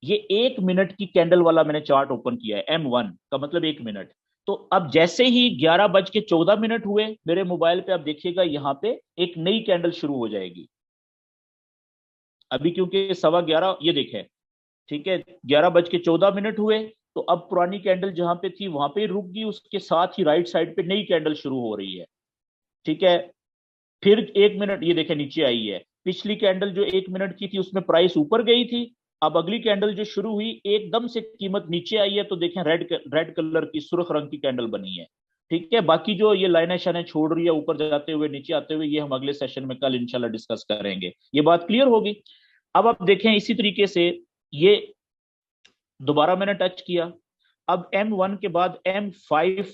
S1: ये 1 मिनट की कैंडल वाला मैंने चार्ट ओपन किया है, M1 का मतलब 1 मिनट। तो अब जैसे ही 11:14 हुए मेरे मोबाइल पे, अब देखिएगा यहां पे एक नई कैंडल शुरू हो जाएगी। अभी क्योंकि 11:15 ये देखें, ठीक है, 11:14 हुए, तो अब पुरानी कैंडल जहां पे थी वहां पे रुक गई, उसके साथ ही राइट साइड पे नई कैंडल शुरू हो रही है। ठीक है, फिर 1 मिनट, ये देखें नीचे आई है। पिछली कैंडल जो 1 मिनट की थी उसमें प्राइस ऊपर गई थी। अब अगली कैंडल जो शुरू हुई, एकदम से कीमत नीचे आई है, तो देखें रेड रेड कलर की, सुर्ख रंग की कैंडल बनी है। ठीक है, बाकी जो ये लाइनें शाइनें छोड़ रही है ऊपर जाते हुए नीचे आते हुए, ये हम अगले सेशन में कल इंशाल्लाह डिस्कस करेंगे, ये बात क्लियर होगी। अब आप देखें इसी तरीके से, ये दोबारा मैंने टच किया। अब M1 के बाद M5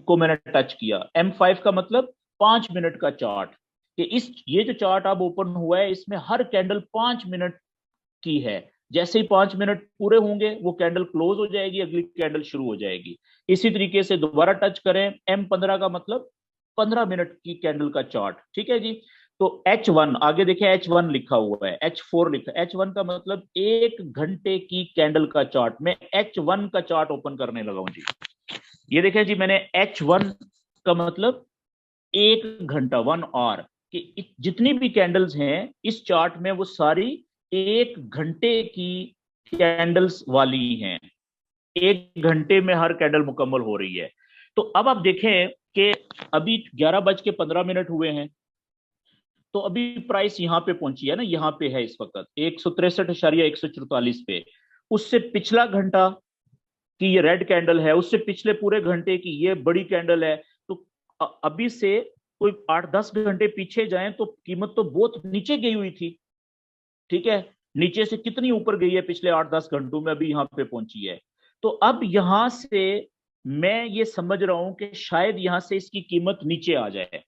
S1: को मैंने टच किया। M5 का मतलब 5 मिनट का चार्ट। कि इस ये जो चार्ट अब ओपन हुआ है, इसमें हर कैंडल 5 मिनट की है। जैसे ही 5 मिनट पूरे होंगे, वो कैंडल क्लोज हो जाएगी, अगली कैंडल शुरू हो जाएगी। इसी तरीके से दोबारा टच करें, M15 का मतलब 15 मिनट की कैंडल का चार्ट। ठीक है जी। तो H1 आगे देखें, H1 लिखा हुआ है, H4 लिखा है। H1 का मतलब 1 घंटे की कैंडल का चार्ट। मैं H1 का चार्ट ओपन करने लगा हूं जी। ये देखें जी, मैंने H1 का मतलब 1 घंटा, 1 आवर कि जितनी भी कैंडल्स हैं इस चार्ट में, वो सारी 1 घंटे की कैंडल्स वाली हैं। 1 घंटे में हर कैंडल मुकम्मल हो रही है। तो अब आप देखें कि अभी 11:15 हुए हैं, तो अभी प्राइस यहां पे पहुंची है ना, यहां पे है इस वक्त 163.144 पे। उससे पिछला घंटा की ये रेड कैंडल है, उससे पिछले पूरे घंटे की ये बड़ी कैंडल है। तो अभी से कोई 8-10 घंटे पीछे जाएं तो कीमत तो बहुत नीचे गई हुई थी। ठीक है, नीचे से कितनी ऊपर गई है पिछले 8-10 घंटों में, अभी यहां पे पहुंची है। तो अब यहां से मैं ये समझ रहा हूं कि शायद यहां से इसकी कीमत नीचे आ जाए।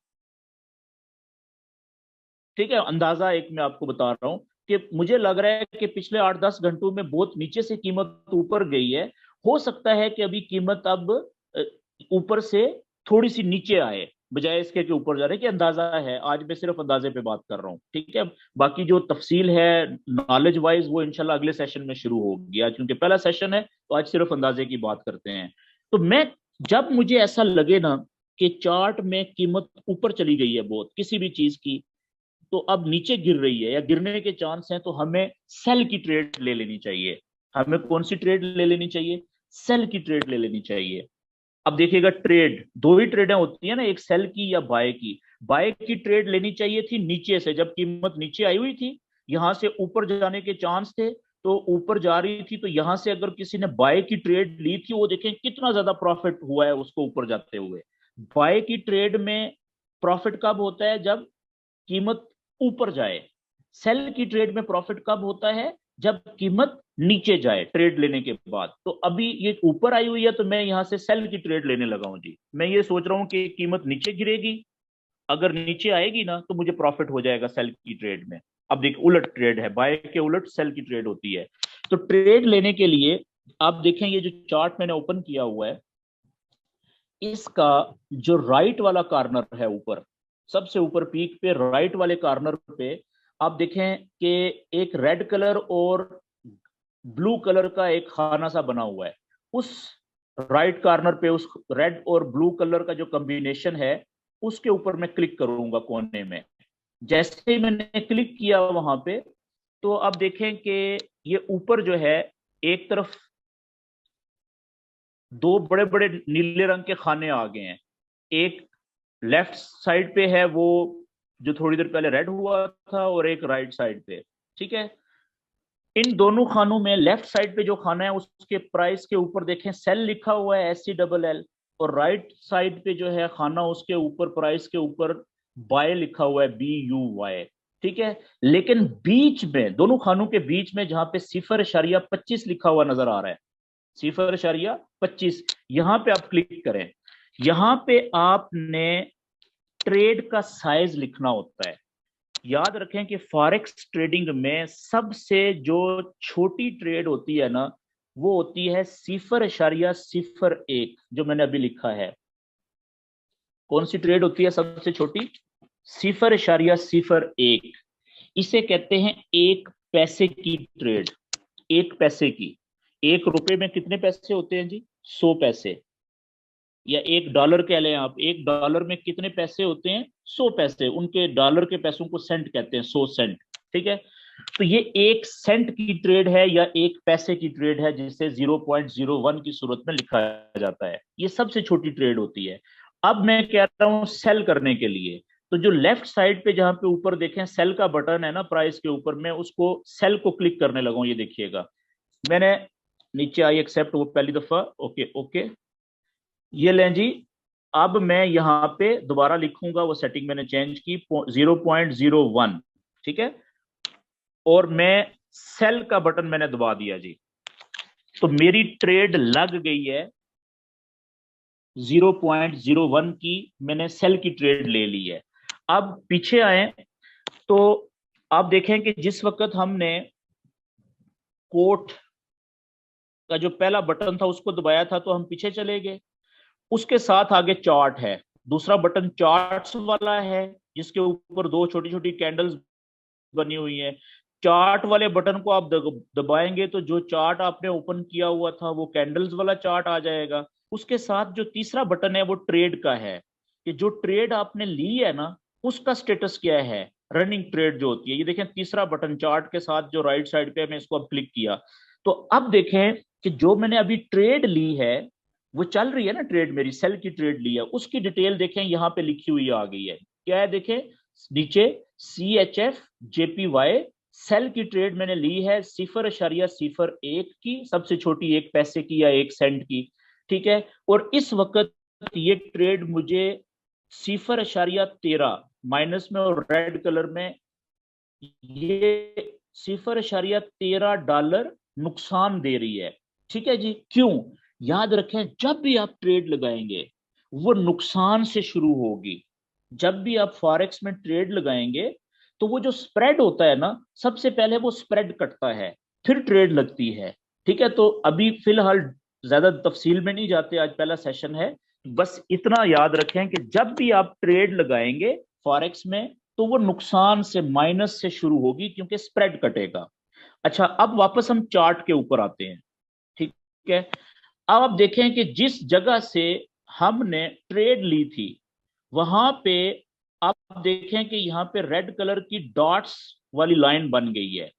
S1: ठीक है, अंदाजा एक मैं आपको बता रहा हूं कि मुझे लग रहा है कि पिछले 8-10 घंटों में बहुत नीचे से कीमत ऊपर गई है। हो सकता है कि अभी कीमत अब ऊपर से थोड़ी सी नीचे आए, बजाय इसके कि ऊपर जा रहे, कि अंदाजा है, आज मैं सिर्फ अंदाजे पे बात कर रहा हूँ। ठीक है, बाकी जो तफसील है नॉलेज वाइज, वो इंशाल्लाह अगले सेशन में शुरू होगी। आज क्योंकि पहला सेशन है, तो आज सिर्फ अंदाजे की बात करते हैं। तो मैं, जब मुझे ऐसा लगे ना कि चार्ट में कीमत ऊपर चली गई है बहुत किसी भी चीज की, तो अब नीचे गिर रही है या गिरने के चांस हैं, तो हमें सेल की ट्रेड ले लेनी चाहिए। हमें कौन सी ट्रेड ले लेनी चाहिए? सेल की ट्रेड ले लेनी चाहिए। अब देखिएगा, ट्रेड दो ही ट्रेडें होती है ना, एक सेल की या बाय की। बाय की ट्रेड लेनी चाहिए थी नीचे से, जब कीमत नीचे आई हुई थी, यहां से ऊपर जाने के चांस थे, तो ऊपर जा रही थी, तो यहां से अगर किसी ने बाय की ट्रेड ली थी, वो देखें कितना ज्यादा प्रॉफिट हुआ है उसको ऊपर जाते हुए। बाय की ट्रेड में प्रॉफिट कब होता है? जब कीमत ऊपर जाए। सेल की ट्रेड में प्रॉफिट कब होता है? जब कीमत नीचे जाए ट्रेड लेने के बाद। तो अभी ये ऊपर आई हुई है, तो मैं यहां से सेल की ट्रेड लेने लगा हूं जी। मैं ये सोच रहा हूं कि कीमत नीचे गिरेगी, अगर नीचे आएगी ना तो मुझे प्रॉफिट हो जाएगा सेल की ट्रेड में। अब देखिए उलट ट्रेड है, बाय के उलट सेल की ट्रेड होती है। तो ट्रेड लेने के लिए आप देखें, ये जो चार्ट मैंने ओपन किया हुआ है, इसका जो राइट वाला कॉर्नर है ऊपर, सबसे ऊपर पीक पे राइट वाले कॉर्नर पे आप देखें कि एक रेड कलर और ब्लू कलर का एक खाना सा बना हुआ है। उस राइट कॉर्नर पे उस रेड और ब्लू कलर का जो कॉम्बिनेशन है, उसके ऊपर मैं क्लिक करूंगा कोने में। जैसे ही मैंने क्लिक किया वहां पे, तो अब देखें कि ये ऊपर जो है, एक तरफ दो बड़े बड़े नीले रंग के खाने आ गए हैं। एक लेफ्ट साइड पे है वो, जो थोड़ी देर पहले रेड हुआ था, और एक राइट साइड पे। ठीक है, इन दोनों खानों में लेफ्ट साइड पे जो खाना है उसके प्राइस के ऊपर देखें सेल लिखा हुआ है, SCLL। और राइट साइड पे जो है खाना, उसके ऊपर प्राइस के ऊपर बाय लिखा हुआ है, BUY। ठीक है, लेकिन बीच में, दोनों खानों के बीच में जहां पे 0.25 लिखा हुआ नजर आ रहा है, 0.25, यहां पे आप क्लिक करें। यहां पे आपने ट्रेड का साइज लिखना होता है। याद रखें कि फॉरेक्स ट्रेडिंग में सबसे जो छोटी ट्रेड होती है ना, वो होती है 0.01, जो मैंने अभी लिखा है। कौन सी ट्रेड होती है सबसे छोटी? 0.01। इसे कहते हैं एक पैसे की ट्रेड। एक पैसे की, एक रुपए में कितने पैसे होते हैं जी? 100 पैसे। या $1 कह लें आप, $1 में कितने पैसे होते हैं? 100 पैसे। उनके डॉलर के पैसों को सेंट कहते हैं, 100 सेंट। ठीक है, तो ये 1 सेंट की ट्रेड है या एक पैसे की ट्रेड है, जिसे 0.01 की सूरत में लिखा जाता है। ये सबसे छोटी ट्रेड होती है। अब मैं कह रहा हूं सेल करने के लिए, तो जो लेफ्ट साइड पे जहां पे ऊपर देखें सेल का बटन है ना प्राइस के ऊपर, मैं उसको सेल को क्लिक करने लगा हूं। ये देखिएगा, मैंने नीचे आई एक्सेप्ट वो पहली दफा, ओके ओके, ये लें जी। अब मैं यहाँ पे दोबारा लिखूंगा, वो सेटिंग मैंने चेंज की, 0.01। ठीक है, और मैं सेल का बटन मैंने दबा दिया जी। तो मेरी ट्रेड लग गई है 0.01 की, मैंने सेल की ट्रेड ले ली है। अब पीछे आए तो आप देखें कि जिस वक्त हमने कोट का जो पहला बटन था उसको दबाया था, तो हम पीछे चले गए। उसके साथ आगे चार्ट है, दूसरा बटन चार्ट्स वाला है, जिसके ऊपर दो छोटी छोटी कैंडल्स बनी हुई है। चार्ट वाले बटन को आप दबाएंगे तो जो चार्ट आपने ओपन किया हुआ था वो कैंडल्स वाला चार्ट आ जाएगा। उसके साथ जो तीसरा बटन है वो ट्रेड का है, कि जो ट्रेड आपने ली है ना, उसका स्टेटस क्या है, रनिंग ट्रेड जो होती है। ये देखें तीसरा बटन चार्ट के साथ जो राइट साइड पे है, मैं इसको अब क्लिक किया, तो अब देखें कि जो मैंने अभी ट्रेड ली है वो चल रही है ना, ट्रेड मेरी सेल की ट्रेड ली है, उसकी डिटेल देखें यहाँ पे लिखी हुई आ गई है। क्या है देखें नीचे, CHF JPY, सेल की ट्रेड मैंने ली है 0.01 की, सबसे छोटी एक पैसे की या 1 सेंट की। ठीक है, और इस वक्त ये ट्रेड मुझे 0.13 माइनस में और रेड कलर में, ये $0.13 नुकसान दे रही है। ठीक है जी, क्यों? याद रखें, जब भी आप ट्रेड लगाएंगे वो नुकसान से शुरू होगी। जब भी आप फॉरेक्स में ट्रेड लगाएंगे तो वो जो स्प्रेड होता है ना, सबसे पहले वो स्प्रेड कटता है, फिर ट्रेड लगती है। ठीक है, तो अभी फिलहाल ज्यादा तफसील में नहीं जाते, आज पहला सेशन है। बस इतना याद रखें कि जब भी आप ट्रेड लगाएंगे फॉरेक्स में, तो वो नुकसान से, माइनस से शुरू होगी, क्योंकि स्प्रेड कटेगा। अच्छा, अब वापस हम चार्ट के ऊपर आते हैं। ठीक है, अब आप देखें कि जिस जगह से हमने ट्रेड ली थी, वहां पे आप देखें कि यहाँ पे रेड कलर की डॉट्स वाली लाइन बन गई है,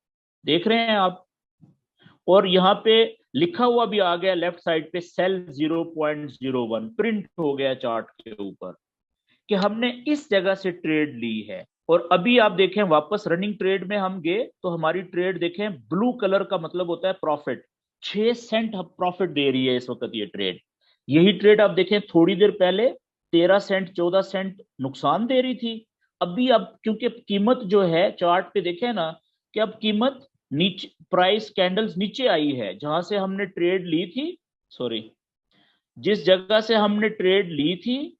S1: देख रहे हैं आप? और यहाँ पे लिखा हुआ भी आ गया लेफ्ट साइड पे, सेल 0.01 प्रिंट हो गया चार्ट के ऊपर, कि हमने इस जगह से ट्रेड ली है। और अभी आप देखें वापस रनिंग ट्रेड में हम गए तो हमारी ट्रेड देखें ब्लू कलर का मतलब होता है प्रॉफिट। 6 सेंट प्रॉफिट दे रही है इस वक्त ये ट्रेड। यही ट्रेड आप देखें थोड़ी देर पहले 13 सेंट 14 सेंट नुकसान दे रही थी। अभी अब क्योंकि कीमत जो है चार्ट पे देखें ना कि अब कीमत नीचे, प्राइस कैंडल्स नीचे आई है जहां से हमने ट्रेड ली थी, सॉरी, जिस जगह से हमने ट्रेड ली थी,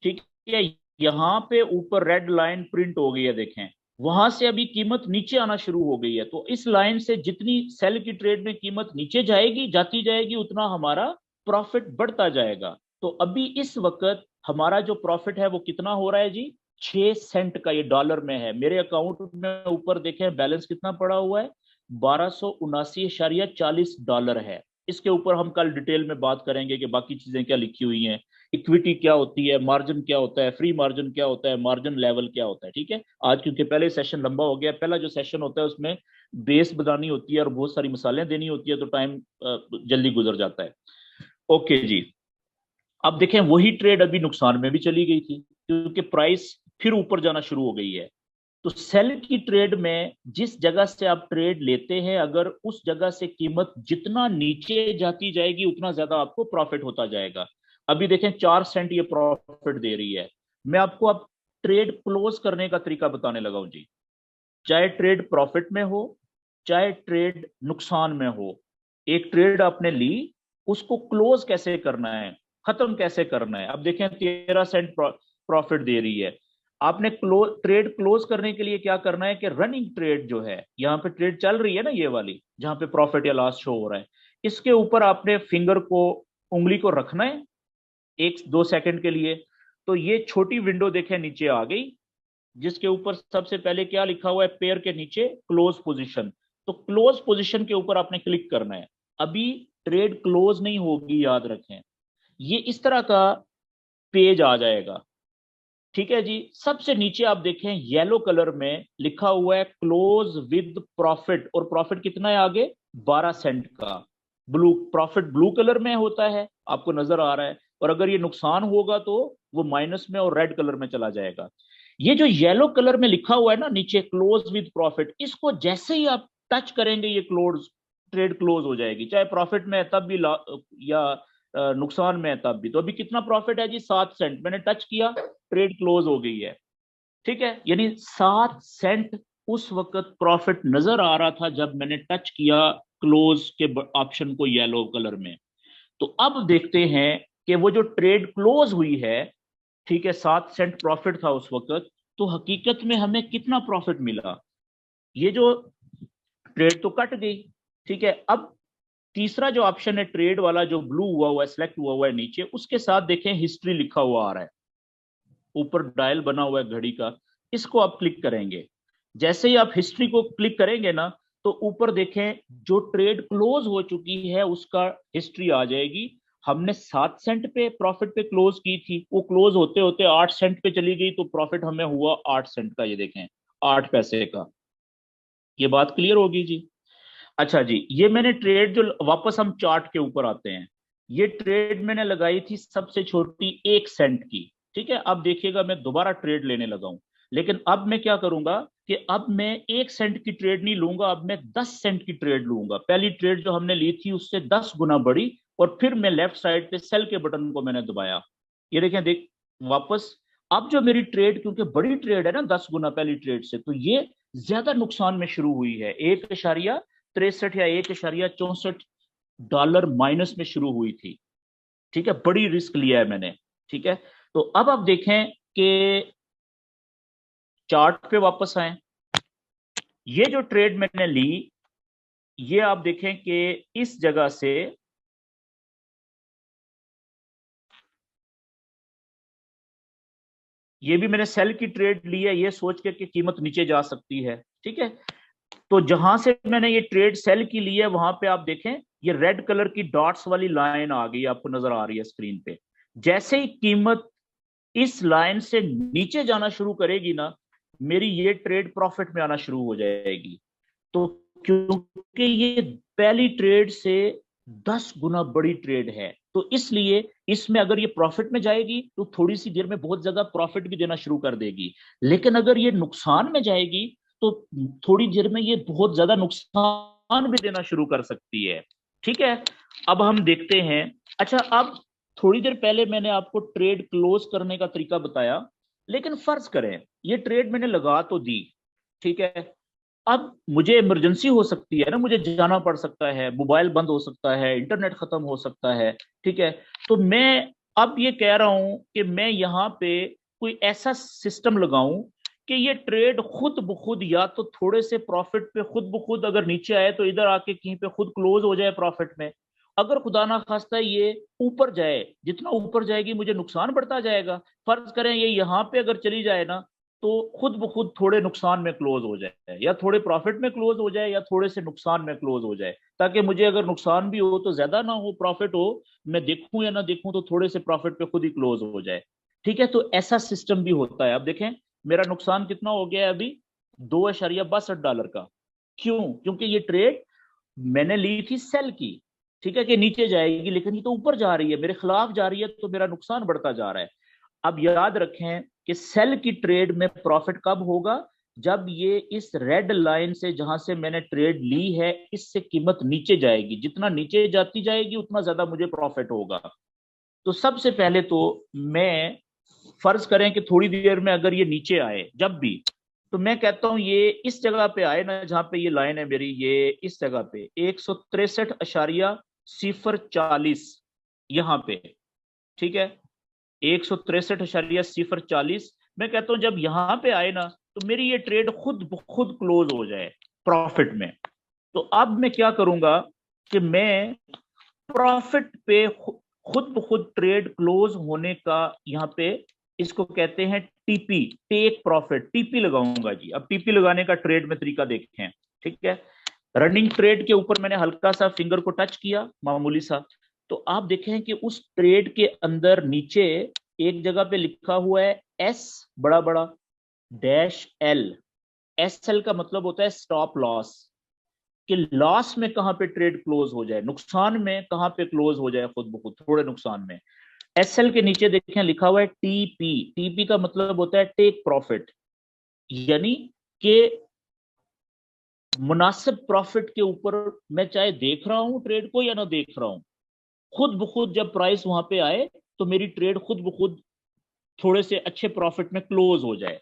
S1: ठीक है, यहाँ पे ऊपर रेड लाइन प्रिंट हो गई है देखें, वहां से अभी कीमत नीचे आना शुरू हो गई है। तो इस लाइन से जितनी सेल की ट्रेड में कीमत नीचे जाएगी, जाती जाएगी, उतना हमारा प्रॉफिट बढ़ता जाएगा। तो अभी इस वक्त हमारा जो प्रॉफिट है वो कितना हो रहा है जी? 6 सेंट का, ये डॉलर में है। मेरे अकाउंट में ऊपर देखें बैलेंस कितना पड़ा हुआ है, 1279.40 है। इसके ऊपर हम कल डिटेल में बात करेंगे कि बाकी चीजें क्या लिखी हुई हैं, इक्विटी क्या होती है, मार्जिन क्या होता है, फ्री मार्जिन क्या होता है, मार्जिन लेवल क्या होता है। ठीक है, आज क्योंकि पहले सेशन लंबा हो गया, पहला जो सेशन होता है उसमें बेस बनानी होती है और बहुत सारी मिसालें देनी होती है, तो टाइम जल्दी गुजर जाता है। ओके जी, अब देखें वही ट्रेड अभी नुकसान में भी चली गई थी क्योंकि प्राइस फिर ऊपर जाना शुरू हो गई है। तो सेल की ट्रेड में जिस जगह से आप ट्रेड लेते हैं, अगर उस जगह से कीमत जितना नीचे जाती जाएगी उतना ज्यादा आपको प्रॉफिट होता जाएगा। अभी देखें 4 सेंट ये प्रॉफिट दे रही है। मैं आपको अब ट्रेड क्लोज करने का तरीका बताने लगा हूं जी। चाहे ट्रेड प्रॉफिट में हो, चाहे ट्रेड नुकसान में हो, एक ट्रेड आपने ली, उसको क्लोज कैसे करना है, खत्म कैसे करना है। अब देखें 13 सेंट प्रॉफिट दे रही है। आपने ट्रेड क्लोज करने के लिए क्या करना है कि रनिंग ट्रेड जो है, यहाँ पे ट्रेड चल रही है ना ये वाली, जहां पे प्रॉफिट या लॉस शो हो रहा है, इसके ऊपर आपने फिंगर को, उंगली को रखना है 1-2 सेकंड के लिए। तो ये छोटी विंडो देखें नीचे आ गई, जिसके ऊपर सबसे पहले क्या लिखा हुआ है, पेयर के नीचे क्लोज पोजीशन। तो क्लोज पोजीशन के ऊपर आपने क्लिक करना है। अभी ट्रेड क्लोज नहीं होगी, याद रखें। ये इस तरह का पेज आ जाएगा। ठीक है जी, सबसे नीचे आप देखें येलो कलर में लिखा हुआ है क्लोज विद प्रॉफिट, और प्रॉफिट कितना है आगे, 12 सेंट का। ब्लू प्रॉफिट ब्लू कलर में होता है, आपको नजर आ रहा है, और अगर ये नुकसान होगा तो वो माइनस में और रेड कलर में चला जाएगा। ये जो येलो कलर में लिखा हुआ है ना नीचे क्लोज विद प्रॉफिट, इसको जैसे ही आप टच करेंगे ये क्लोज, ट्रेड क्लोज हो जाएगी, चाहे प्रॉफिट में है तब भी या नुकसान में है तब भी। तो अभी कितना प्रॉफिट है जी, 7 सेंट। मैंने टच किया, ट्रेड क्लोज हो गई है। ठीक है, यानी 7 सेंट उस वक्त प्रॉफिट नजर आ रहा था जब मैंने टच किया क्लोज के ऑप्शन को येलो कलर में। तो अब देखते हैं कि वो जो ट्रेड क्लोज हुई है, ठीक है, 7 सेंट प्रॉफिट था उस वक्त, तो हकीकत में हमें कितना प्रॉफिट मिला। ये जो ट्रेड तो कट गई, ठीक है। अब तीसरा जो ऑप्शन है ट्रेड वाला, जो ब्लू हुआ है, सिलेक्ट हुआ है नीचे, उसके साथ देखें हिस्ट्री लिखा हुआ आ रहा है, ऊपर डायल बना हुआ है घड़ी का, इसको आप क्लिक करेंगे। जैसे ही आप हिस्ट्री को क्लिक करेंगे ना, तो ऊपर देखें जो ट्रेड क्लोज हो चुकी है उसका हिस्ट्री आ जाएगी। हमने 7 सेंट पे प्रॉफिट पे क्लोज की थी, वो क्लोज होते होते 8 सेंट पे चली गई, तो प्रॉफिट हमें हुआ 8 सेंट का, ये देखें 8 पैसे का। ये बात क्लियर होगी जी। अच्छा जी, ये मैंने ट्रेड जो, वापस हम चार्ट के ऊपर आते हैं, ये ट्रेड मैंने लगाई थी सबसे छोटी 1 सेंट की। ठीक है, अब देखिएगा मैं दोबारा ट्रेड लेने लगा हूं, लेकिन अब मैं क्या करूंगा कि अब मैं 1 सेंट की ट्रेड नहीं लूंगा, अब मैं 10 सेंट की ट्रेड लूंगा। पहली ट्रेड जो हमने ली थी उससे 10 गुना बड़ी, और फिर मैं लेफ्ट साइड पे सेल के बटन को मैंने दबाया। ये देखें, देख वापस, अब जो मेरी ट्रेड, क्योंकि बड़ी ट्रेड है ना 10 गुना पहली ट्रेड से, तो ये ज्यादा नुकसान में शुरू हुई है। 1.63 या 1.64 डॉलर माइनस में शुरू हुई थी। ठीक है, बड़ी रिस्क लिया है मैंने। ठीक है, तो अब आप देखें कि चार्ट पे वापस आए, ये जो ट्रेड मैंने ली, ये आप देखें कि इस जगह से ये भी मैंने सेल की ट्रेड ली है, ये सोच के कि कीमत नीचे जा सकती है। ठीक है, तो जहां से मैंने ये ट्रेड सेल की ली है, वहां पे आप देखें ये रेड कलर की डॉट्स वाली लाइन आ गई, आपको नजर आ रही है स्क्रीन पे। जैसे ही कीमत इस लाइन से नीचे जाना शुरू करेगी ना, मेरी ये ट्रेड प्रॉफिट में आना शुरू हो जाएगी। तो क्योंकि ये पहली ट्रेड से 10 गुना बड़ी ट्रेड है, तो इसलिए इसमें अगर ये प्रॉफिट में जाएगी तो थोड़ी सी देर में बहुत ज्यादा प्रॉफिट भी देना शुरू कर देगी, लेकिन अगर ये नुकसान में जाएगी तो थोड़ी देर में ये बहुत ज्यादा नुकसान भी देना शुरू कर सकती है। ठीक है, अब हम देखते हैं। अच्छा, अब थोड़ी देर पहले मैंने आपको ट्रेड क्लोज करने का तरीका बताया, लेकिन फर्ज करें ये ट्रेड मैंने लगा तो दी, ठीक है, अब मुझे इमरजेंसी हो सकती है ना, मुझे जाना पड़ सकता है, मोबाइल बंद हो सकता है, इंटरनेट खत्म हो सकता है, ठीक है, तो मैं अब ये कह रहा हूं कि मैं यहाँ पे कोई ऐसा सिस्टम लगाऊं कि ये ट्रेड खुद ब खुद या तो थोड़े से प्रॉफिट पे खुद ब खुद अगर नीचे आए तो इधर आके कहीं पे खुद क्लोज हो जाए प्रॉफिट में, अगर खुदा ना खास्ता ये ऊपर जाए, जितना ऊपर जाएगी मुझे नुकसान बढ़ता जाएगा। फर्ज करें ये यहाँ पे अगर चली जाए ना, तो खुद ब खुद थोड़े नुकसान में क्लोज हो जाए या थोड़े प्रॉफिट में क्लोज हो जाए या थोड़े से नुकसान में क्लोज हो जाए, ताकि मुझे अगर नुकसान भी हो तो ज्यादा ना हो, प्रॉफिट हो, मैं देखूं या ना देखूं तो थोड़े से प्रॉफिट पे खुद ही क्लोज हो जाए। ठीक है, तो ऐसा सिस्टम भी होता है। अब देखें मेरा नुकसान कितना हो गया है अभी, $2.62 का। क्यों? क्योंकि ये ट्रेड मैंने ली थी सेल की, ठीक है, कि नीचे जाएगी, लेकिन ये तो ऊपर जा रही है, मेरे खिलाफ जा रही है, तो मेरा नुकसान बढ़ता जा रहा है। अब याद रखें कि सेल की ट्रेड में प्रॉफिट कब होगा, जब ये इस रेड लाइन से जहां से मैंने ट्रेड ली है इससे कीमत नीचे जाएगी, जितना नीचे जाती जाएगी उतना ज्यादा मुझे प्रॉफिट होगा। तो सबसे पहले तो मैं, फर्ज करें कि थोड़ी देर में अगर ये नीचे आए जब भी, तो मैं कहता हूं ये इस जगह पे आए ना जहां पे ये लाइन है मेरी, ये इस जगह पे 163.040 यहां पे, ठीक है, 163.040, मैं कहता हूं जब यहां पे आए ना तो मेरी ये ट्रेड खुद खुद क्लोज हो जाए प्रॉफिट में। तो अब मैं क्या करूंगा कि मैं प्रॉफिट पे खुद ब खुद ट्रेड क्लोज होने का यहाँ पे, इसको कहते हैं टीपी, टेक प्रॉफिट, टीपी लगाऊंगा जी। अब टीपी लगाने का ट्रेड में तरीका देखें, ठीक है, रनिंग ट्रेड के ऊपर मैंने हल्का सा फिंगर को टच किया, मामूली सा, तो आप देखें कि उस ट्रेड के अंदर नीचे एक जगह पे लिखा हुआ है एस, बड़ा बड़ा डैश एल। एस एल का मतलब होता है स्टॉप लॉस, कि लॉस में कहां पे ट्रेड क्लोज हो जाए, नुकसान में कहां पे क्लोज हो जाए खुद ब खुद थोड़े नुकसान में। एसएल के नीचे देखें लिखा हुआ है टीपी, टीपी का मतलब होता है टेक प्रॉफिट, यानी कि मुनासिब प्रॉफिट के ऊपर मैं चाहे देख रहा हूं ट्रेड को या ना देख रहा हूं, खुद ब खुद जब प्राइस वहां पे आए तो मेरी ट्रेड खुद ब खुद थोड़े से अच्छे प्रॉफिट में क्लोज हो जाए,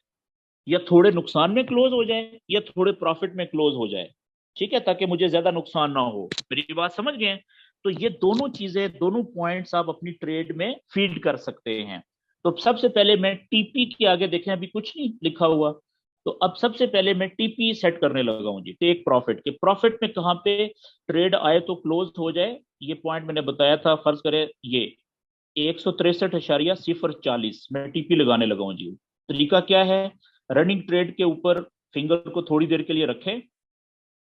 S1: या थोड़े नुकसान में क्लोज हो जाए या थोड़े प्रॉफिट में क्लोज हो जाए, ठीक है, ताकि मुझे ज्यादा नुकसान ना हो। मेरी बात समझ गए? तो ये दोनों चीजें, दोनों पॉइंट्स आप अपनी ट्रेड में फीड कर सकते हैं। तो सबसे पहले मैं टीपी के आगे देखें अभी कुछ नहीं लिखा हुआ, तो अब सबसे पहले मैं टीपी सेट करने लगा हूं जी, टेक प्रॉफिट के, प्रॉफिट में कहां पे ट्रेड आए तो क्लोज हो जाए, ये पॉइंट मैंने बताया था, फर्ज करें ये 163.040 मैं टीपी लगाने लगा हूं जी। तरीका क्या है, रनिंग ट्रेड के ऊपर फिंगर को थोड़ी देर के लिए रखें,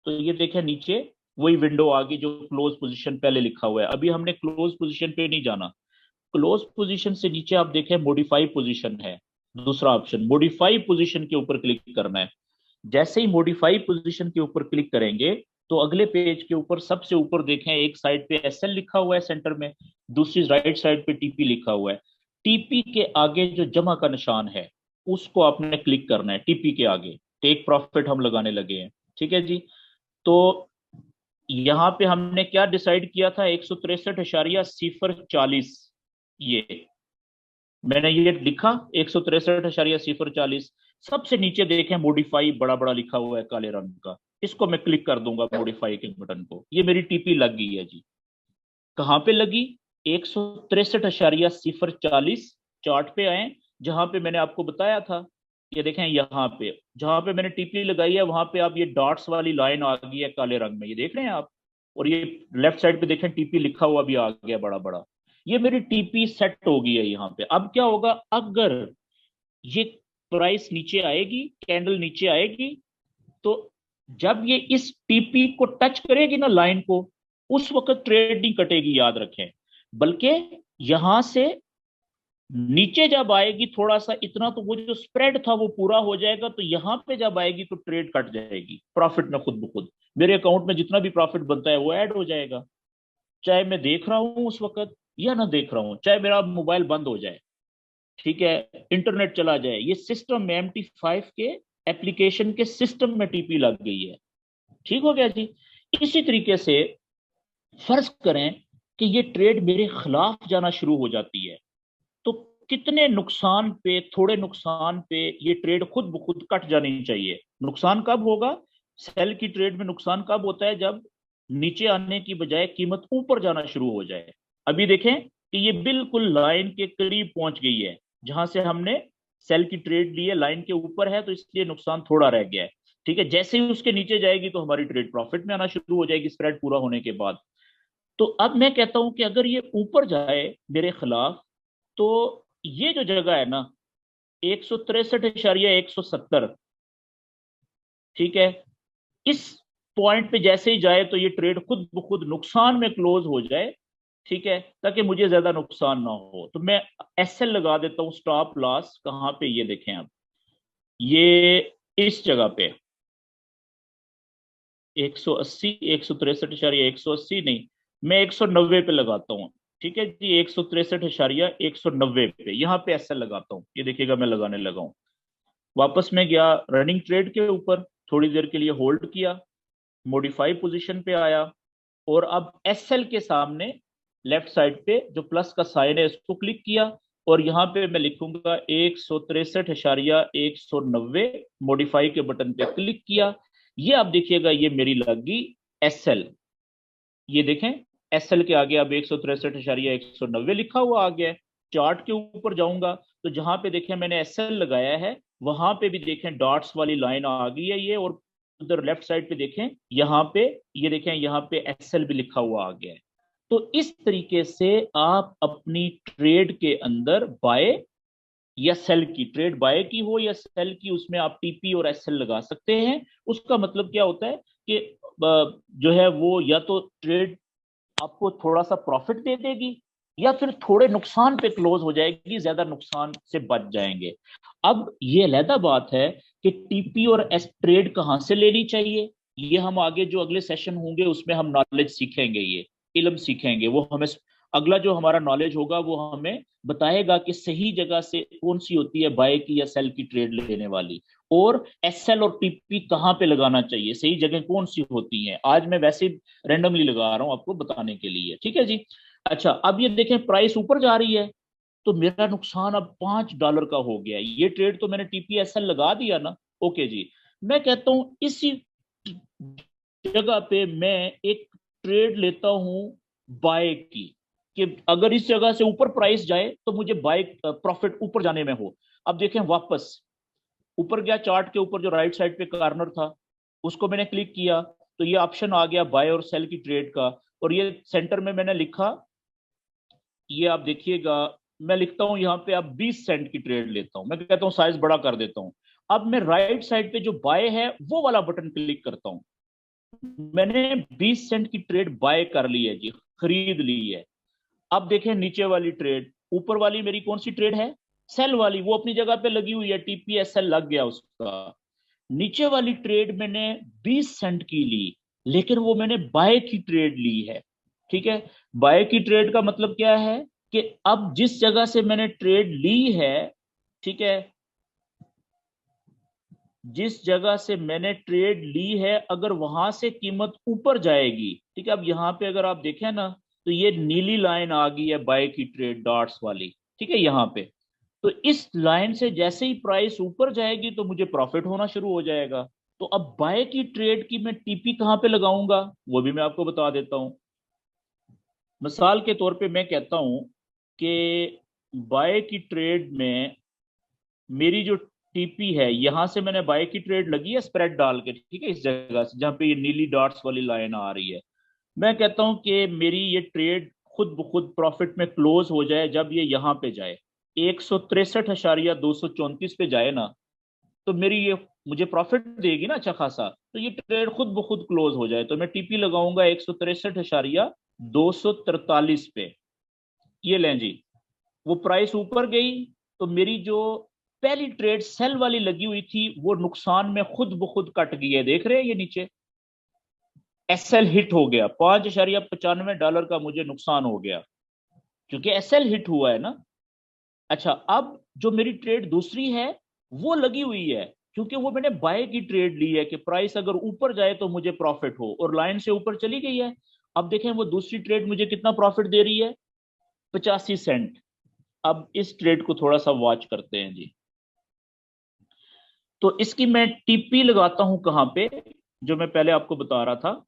S1: तो ये देखें नीचे वही विंडो आ गई जो क्लोज पोजीशन पहले लिखा हुआ है। अभी हमने क्लोज पोजीशन पे नहीं जाना, क्लोज पोजीशन से नीचे आप देखें मॉडिफाई पोजीशन है, दूसरा ऑप्शन, मॉडिफाई पोजीशन के ऊपर क्लिक करना है। जैसे ही मॉडिफाई पोजीशन के ऊपर क्लिक करेंगे तो अगले पेज के ऊपर सबसे ऊपर देखें एक साइड पे एसएल लिखा हुआ है सेंटर में, दूसरी राइट साइड पे टीपी लिखा हुआ है। टीपी के आगे जो जमा का निशान है उसको आपने क्लिक करना है, टीपी के आगे टेक प्रॉफिट हम लगाने लगे हैं, ठीक है जी। तो यहाँ पे हमने क्या डिसाइड किया था, 163.040, ये मैंने ये लिखा 163.040। सबसे नीचे देखें मॉडिफाई बड़ा बड़ा लिखा हुआ है काले रंग का, इसको मैं क्लिक कर दूंगा मॉडिफाई के बटन को, ये मेरी टीपी लग गई है जी। कहाँ पे लगी? 163.040 चार्ट पे आए, जहां पे मैंने आपको बताया था, ये देखें यहाँ पे जहां पे मैंने टीपी लगाई है वहां पे आप ये डॉट्स वाली लाइन आ गई है काले रंग में, ये देख रहे हैं आप, और ये लेफ्ट साइड पे देखें टीपी लिखा हुआ भी आ गया बड़ा बड़ा, ये मेरी टीपी सेट हो गई है यहाँ पे। अब क्या होगा, अगर ये प्राइस नीचे आएगी, कैंडल नीचे आएगी, तो जब ये इस टीपी को टच करेगी ना लाइन को, उस वक्त ट्रेड नहीं कटेगी, याद रखें, बल्कि यहां से नीचे जब आएगी थोड़ा सा इतना, तो वो जो स्प्रेड था वो पूरा हो जाएगा, तो यहां पे जब आएगी तो ट्रेड कट जाएगी प्रॉफिट में खुद ब खुद, मेरे अकाउंट में जितना भी प्रॉफिट बनता है वो ऐड हो जाएगा, चाहे मैं देख रहा हूं उस वक्त या ना देख रहा हूं, चाहे मेरा मोबाइल बंद हो जाए, ठीक है, इंटरनेट चला जाए, ये सिस्टम में MT5 के एप्लीकेशन के सिस्टम में टीपी लग गई है। ठीक हो गया जी। इसी तरीके से फर्ज करें कि ये ट्रेड मेरे खिलाफ जाना शुरू हो जाती है, तो कितने नुकसान पे, थोड़े नुकसान पे ये ट्रेड खुद ब खुद कट जानी चाहिए। नुकसान कब होगा? सेल की ट्रेड में नुकसान कब होता है? जब नीचे आने की बजाय कीमत ऊपर जाना शुरू हो जाए। अभी देखें कि ये बिल्कुल लाइन के करीब पहुंच गई है, जहां से हमने सेल की ट्रेड ली है, लाइन के ऊपर है, तो इसलिए नुकसान थोड़ा रह गया है। ठीक है, जैसे ही उसके नीचे जाएगी तो हमारी ट्रेड प्रॉफिट में आना शुरू हो जाएगी स्प्रेड पूरा होने के बाद। तो अब मैं कहता हूं कि अगर ये ऊपर जाए मेरे खिलाफ, तो ये जो जगह है ना, 163.170, ठीक है, इस पॉइंट पे जैसे ही जाए तो ये ट्रेड खुद ब खुद नुकसान में क्लोज हो जाए, ठीक है, ताकि मुझे ज्यादा नुकसान ना हो। तो मैं SL लगा देता हूं, स्टॉप लॉस कहां पे, ये देखें अब, ये इस जगह पे 180, 163.180 नहीं, मैं 190 पे लगाता हूँ। ठीक है जी, 163.190 पे यहाँ पे SL लगाता हूँ। ये देखिएगा मैं लगाने लगा हूँ। वापस में गया रनिंग ट्रेड के ऊपर, थोड़ी देर के लिए होल्ड किया, मॉडिफाई पोजीशन पे आया, और अब SL के सामने लेफ्ट साइड पे जो प्लस का साइन है इसको क्लिक किया, और यहाँ पे मैं लिखूंगा 163.190, मॉडिफाई के बटन पे क्लिक किया। ये आप देखिएगा ये मेरी लग गई SL। ये देखें, SL के आगे अब 163.190 लिखा हुआ आ गया है। चार्ट के ऊपर जाऊंगा तो जहां पे देखें मैंने SL लगाया है, वहां पे भी देखें डॉट्स वाली लाइन आ गई है ये, और उधर लेफ्ट साइड पे देखें, यहाँ पे, ये देखें यहाँ पे SL भी लिखा हुआ आ गया है। तो इस तरीके से आप अपनी ट्रेड के अंदर बाय या सेल की, ट्रेड बाय की हो या सेल की, उसमें आप TP और SL लगा सकते हैं। उसका मतलब क्या होता है कि जो है वो या तो ट्रेड आपको थोड़ा सा प्रॉफिट दे देगी, या फिर थोड़े नुकसान पे क्लोज हो जाएगी, ज्यादा नुकसान से बच जाएंगे। अब ये अलहदा बात है कि TP और S ट्रेड कहाँ से लेनी चाहिए, ये हम आगे जो अगले सेशन होंगे उसमें हम नॉलेज सीखेंगे, ये इल्म सीखेंगे। वो हमें अगला जो हमारा नॉलेज होगा वो हमें बताएगा कि सही जगह से कौन सी होती है बाय की या सेल की ट्रेड लेने वाली, और SL और TP कहाँ पे लगाना चाहिए, सही जगह कौन सी होती है। आज मैं वैसे रेंडमली लगा रहा हूं आपको बताने के लिए, ठीक है जी। अच्छा, अब ये देखें प्राइस ऊपर जा रही है, तो मेरा नुकसान अब $5 का हो गया। ये ट्रेड तो मैंने TP SL लगा दिया ना, ओके जी। मैं कहता हूं इसी जगह पे मैं एक ट्रेड लेता हूं बाय की, कि अगर इस जगह से ऊपर प्राइस जाए तो मुझे बाय प्रॉफिट ऊपर जाने में हो। अब देखें वापस ऊपर गया, चार्ट के ऊपर जो राइट साइड पे कॉर्नर था उसको मैंने क्लिक किया, तो ये ऑप्शन आ गया बाय और सेल की ट्रेड का, और ये सेंटर में मैंने लिखा, ये आप देखिएगा, मैं लिखता हूं यहाँ पे, अब 20 सेंट की ट्रेड लेता हूं, मैं कहता हूँ साइज बड़ा कर देता हूं। अब मैं राइट साइड पे जो बाय है वो वाला बटन क्लिक करता हूं, मैंने 20 सेंट की ट्रेड बाय कर ली है जी, खरीद ली है। अब देखें नीचे वाली ट्रेड, ऊपर वाली मेरी कौन सी ट्रेड है? सेल वाली, वो अपनी जगह पे लगी हुई है, TP SL लग गया उसका। नीचे वाली ट्रेड मैंने 20 सेंट की ली, लेकिन वो मैंने बाय की ट्रेड ली है। ठीक है, बाय की ट्रेड का मतलब क्या है कि अब जिस जगह से मैंने ट्रेड ली है, ठीक है, जिस जगह से मैंने ट्रेड ली है, अगर वहां से कीमत ऊपर जाएगी, ठीक है, अब यहां पे अगर आप देखें ना, तो ये नीली लाइन आ गई है बाय की ट्रेड डॉट्स वाली, ठीक है, यहाँ पे। तो इस लाइन से जैसे ही प्राइस ऊपर जाएगी तो मुझे प्रॉफिट होना शुरू हो जाएगा। तो अब बाय की ट्रेड की मैं TP कहाँ पे लगाऊंगा, वो भी मैं आपको बता देता हूं। मिसाल के तौर पे मैं कहता हूं कि बाय की ट्रेड में मेरी जो TP है, यहां से मैंने बाय की ट्रेड लगी है स्प्रेड डाल के, ठीक है, इस जगह से जहां पे ये नीली डॉट्स वाली लाइन आ रही है। मैं कहता हूं कि मेरी ये ट्रेड खुद ब खुद प्रॉफिट में क्लोज हो जाए जब ये यहाँ पे जाए, 163.234 पे जाए ना, तो मेरी ये मुझे प्रॉफिट देगी ना अच्छा खासा, तो ये ट्रेड खुद ब खुद क्लोज हो जाए तो मैं TP लगाऊंगा 163.243 पे। ये लें जी, वो प्राइस ऊपर गई, तो मेरी जो पहली ट्रेड सेल वाली लगी हुई थी वो नुकसान में खुद ब खुद कट गई है, देख रहे हैं ये नीचे SL हिट हो गया, $5.95 का मुझे नुकसान हो गया। क्योंकि एसएल हिट हुआ है ना। अच्छा, अब जो मेरी ट्रेड दूसरी है वो लगी हुई है, क्योंकि वो मैंने बाय की ट्रेड ली है कि प्राइस अगर ऊपर जाए तो मुझे प्रॉफिट हो, और लाइन से ऊपर चली गई है। अब देखें वो दूसरी ट्रेड मुझे कितना प्रॉफिट दे रही है, 85 सेंट। अब इस ट्रेड को थोड़ा सा वॉच करते हैं जी। तो इसकी मैं टीपी लगाता हूं कहां पे, जो मैं पहले आपको बता रहा था।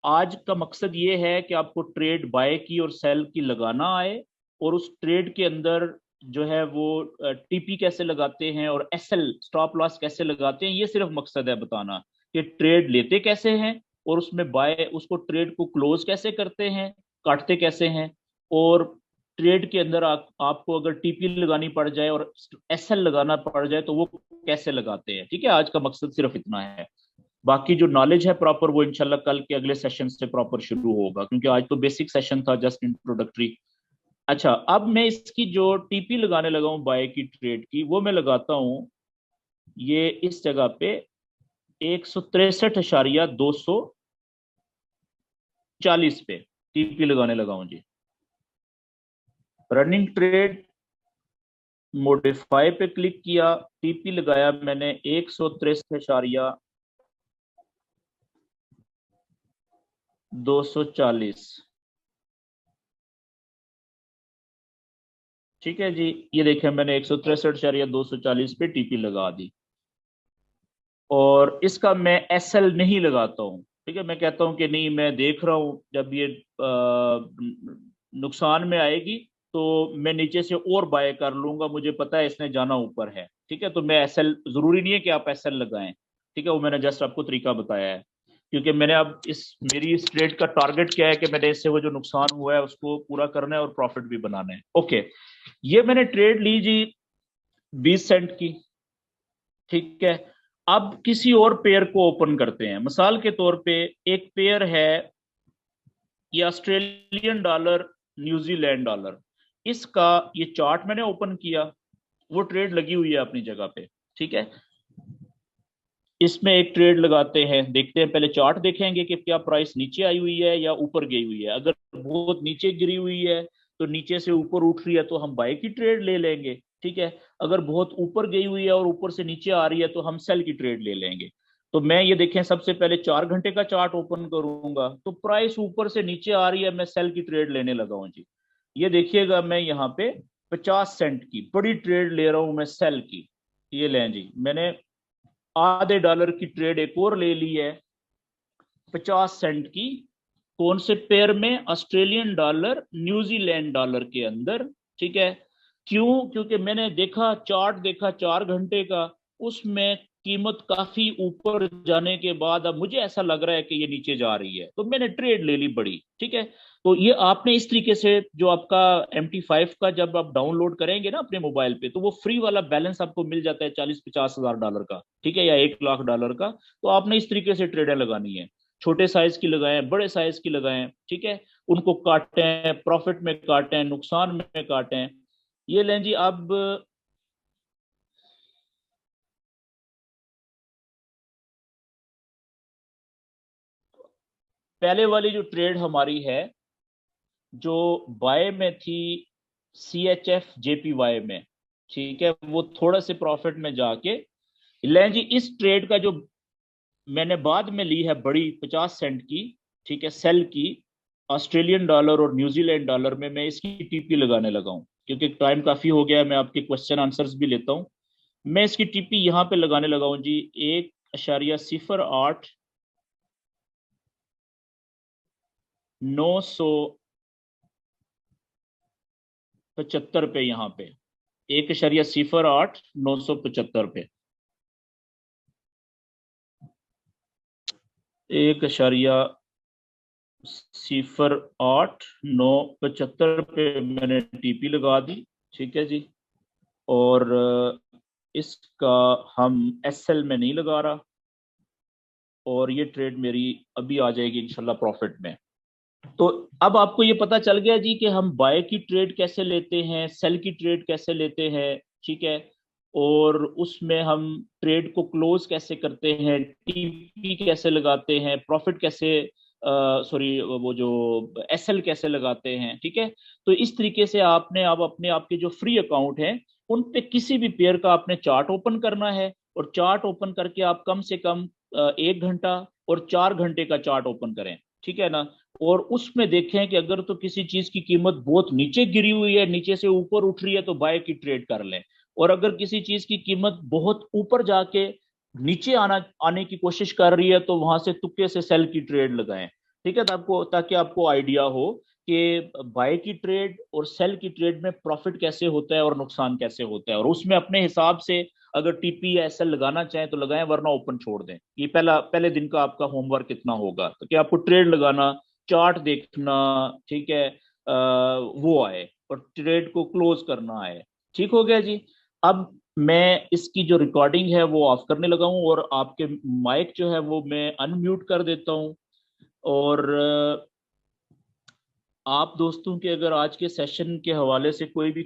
S1: आज का मकसद ये है कि आपको ट्रेड बाय की और सेल की लगाना आए, और उस ट्रेड के अंदर जो है वो टीपी कैसे लगाते हैं और एसएल स्टॉप लॉस कैसे लगाते हैं, ये सिर्फ मकसद है बताना कि ट्रेड लेते कैसे हैं, और उसमें बाय उसको ट्रेड को क्लोज कैसे करते हैं, काटते कैसे हैं, और ट्रेड के अंदर आपको अगर टीपी लगानी पड़ जाए और एसएल लगाना पड़ जाए तो वो कैसे लगाते हैं। ठीक है, आज का मकसद सिर्फ इतना है। बाकी जो नॉलेज है प्रॉपर वो इंशाल्लाह कल के अगले सेशन से प्रॉपर शुरू होगा, क्योंकि आज तो बेसिक सेशन था, जस्ट इंट्रोडक्टरी। अच्छा, अब मैं इसकी जो टीपी लगाने लगा हूं बाय की ट्रेड की, वो मैं लगाता हूं ये इस जगह पे 163,240 पे टीपी लगाने लगा हूं जी। रनिंग ट्रेड मॉडिफाई पे क्लिक किया, टीपी लगाया मैंने 163,240। ठीक है जी, ये देखें मैंने 163,240 पे टीपी लगा दी, और इसका मैं एसएल नहीं लगाता हूँ। ठीक है, मैं कहता हूँ कि नहीं, मैं देख रहा हूँ जब ये नुकसान में आएगी तो मैं नीचे से और बाय कर लूंगा, मुझे पता है इसने जाना ऊपर है। ठीक है, तो मैं एसएल, जरूरी नहीं है कि आप एसएल लगाएं। ठीक है, वो मैंने जस्ट आपको तरीका बताया है, क्योंकि मैंने अब मेरी इस ट्रेड का टारगेट क्या है कि मैंने इससे वो जो नुकसान हुआ है उसको पूरा करना है और प्रॉफिट भी बनाना है। ओके, ये मैंने ट्रेड ली जी 20 सेंट की। ठीक है, अब किसी और पेयर को ओपन करते हैं। मिसाल के तौर पे एक पेयर है ये ऑस्ट्रेलियन डॉलर न्यूजीलैंड डॉलर, इसका ये चार्ट मैंने ओपन किया, वो ट्रेड लगी हुई है अपनी जगह पे। ठीक है, इसमें एक ट्रेड लगाते हैं, देखते हैं, पहले चार्ट देखेंगे कि क्या प्राइस नीचे आई हुई है या ऊपर गई हुई है। अगर बहुत नीचे गिरी हुई है तो नीचे से ऊपर उठ रही है तो हम बाय की ट्रेड ले लेंगे। ठीक है, अगर बहुत ऊपर गई हुई है और ऊपर से नीचे आ रही है तो हम सेल की ट्रेड ले लेंगे। तो मैं ये देखें, सबसे पहले 4 घंटे का चार्ट ओपन करूंगा, तो प्राइस ऊपर से नीचे आ रही है, मैं सेल की ट्रेड लेने लगा हूं जी। ये देखिएगा, मैं यहाँ पे 50 सेंट की बड़ी ट्रेड ले रहा हूं मैं सेल की। ये लें जी, मैंने आधे डॉलर की ट्रेड एक और ले ली है 50 सेंट की। कौन से पेयर में, ऑस्ट्रेलियन डॉलर न्यूजीलैंड डॉलर के अंदर। ठीक है, क्यों, क्योंकि मैंने देखा चार्ट, देखा 4 घंटे का, उसमें कीमत काफी ऊपर जाने के बाद अब मुझे ऐसा लग रहा है कि ये नीचे जा रही है, तो मैंने ट्रेड ले ली बड़ी। ठीक है, तो ये आपने इस तरीके से, जो आपका MT5 का जब आप डाउनलोड करेंगे ना अपने मोबाइल पे, तो वो फ्री वाला बैलेंस आपको मिल जाता है 40-50 हज़ार डॉलर का। ठीक है, या 1 लाख डॉलर का। तो आपने इस तरीके से ट्रेडें लगानी है, छोटे साइज की लगाएं, बड़े साइज की लगाएं। ठीक है, उनको काटें, प्रॉफिट में काटें, नुकसान में काटें। ये लें जी। अब पहले वाली जो ट्रेड हमारी है, जो बाय में थी CHF JPY में, ठीक है, वो थोड़ा से प्रॉफिट में जाके लें जी। इस ट्रेड का जो मैंने बाद में ली है बड़ी 50 सेंट की, ठीक है, सेल की, ऑस्ट्रेलियन डॉलर और न्यूजीलैंड डॉलर में, मैं इसकी टीपी लगाने लगा हूं, क्योंकि टाइम काफी हो गया है, मैं आपके क्वेश्चन आंसर्स भी लेता हूं। मैं इसकी टीपी यहां पे लगाने लगा हूं जी, 1,08,975 पे, यहाँ पे 1,08,975 पे, 1,08,975 पे मैंने टीपी लगा दी। ठीक है जी, और इसका हम एसएल में नहीं लगा रहा, और ये ट्रेड मेरी अभी आ जाएगी इंशाल्लाह प्रॉफिट में। तो अब आपको ये पता चल गया जी कि हम बाय की ट्रेड कैसे लेते हैं, सेल की ट्रेड कैसे लेते हैं। ठीक है, और उसमें हम ट्रेड को क्लोज कैसे करते हैं, टीपी कैसे लगाते हैं, प्रॉफिट कैसे सॉरी, वो जो एसएल कैसे लगाते हैं, ठीक है। तो इस तरीके से आपने अब अपने आपके जो फ्री अकाउंट हैं उन पे किसी भी पेयर का आपने चार्ट ओपन करना है, और चार्ट ओपन करके आप कम से कम 1 घंटा और 4 घंटे का चार्ट ओपन करें, ठीक है ना। और उसमें देखें कि अगर तो किसी चीज की कीमत बहुत नीचे गिरी हुई है, नीचे से ऊपर उठ रही है, तो बाय की ट्रेड कर लें। और अगर किसी चीज की कीमत बहुत ऊपर जाके नीचे आने की कोशिश कर रही है, तो वहां से तुक्के से सेल की ट्रेड लगाएं, ठीक है। ताकि आपको आइडिया हो कि बाय की ट्रेड और सेल की ट्रेड में प्रॉफिट कैसे होता है और नुकसान कैसे होता है, और उसमें अपने हिसाब से अगर टीपी या एसएल लगाना चाहें तो लगाएं, वरना ओपन छोड़ दें। ये पहले दिन का आपका होमवर्क कितना होगा, तो कि आपको ट्रेड लगाना, चार्ट देखना, ठीक है, वो आए, और ट्रेड को क्लोज करना आए। ठीक हो गया जी। अब मैं इसकी जो रिकॉर्डिंग है वो ऑफ करने लगा हूं, और आपके माइक जो है वो मैं अनम्यूट कर देता हूं। और आप दोस्तों के अगर आज के सेशन के हवाले से कोई भी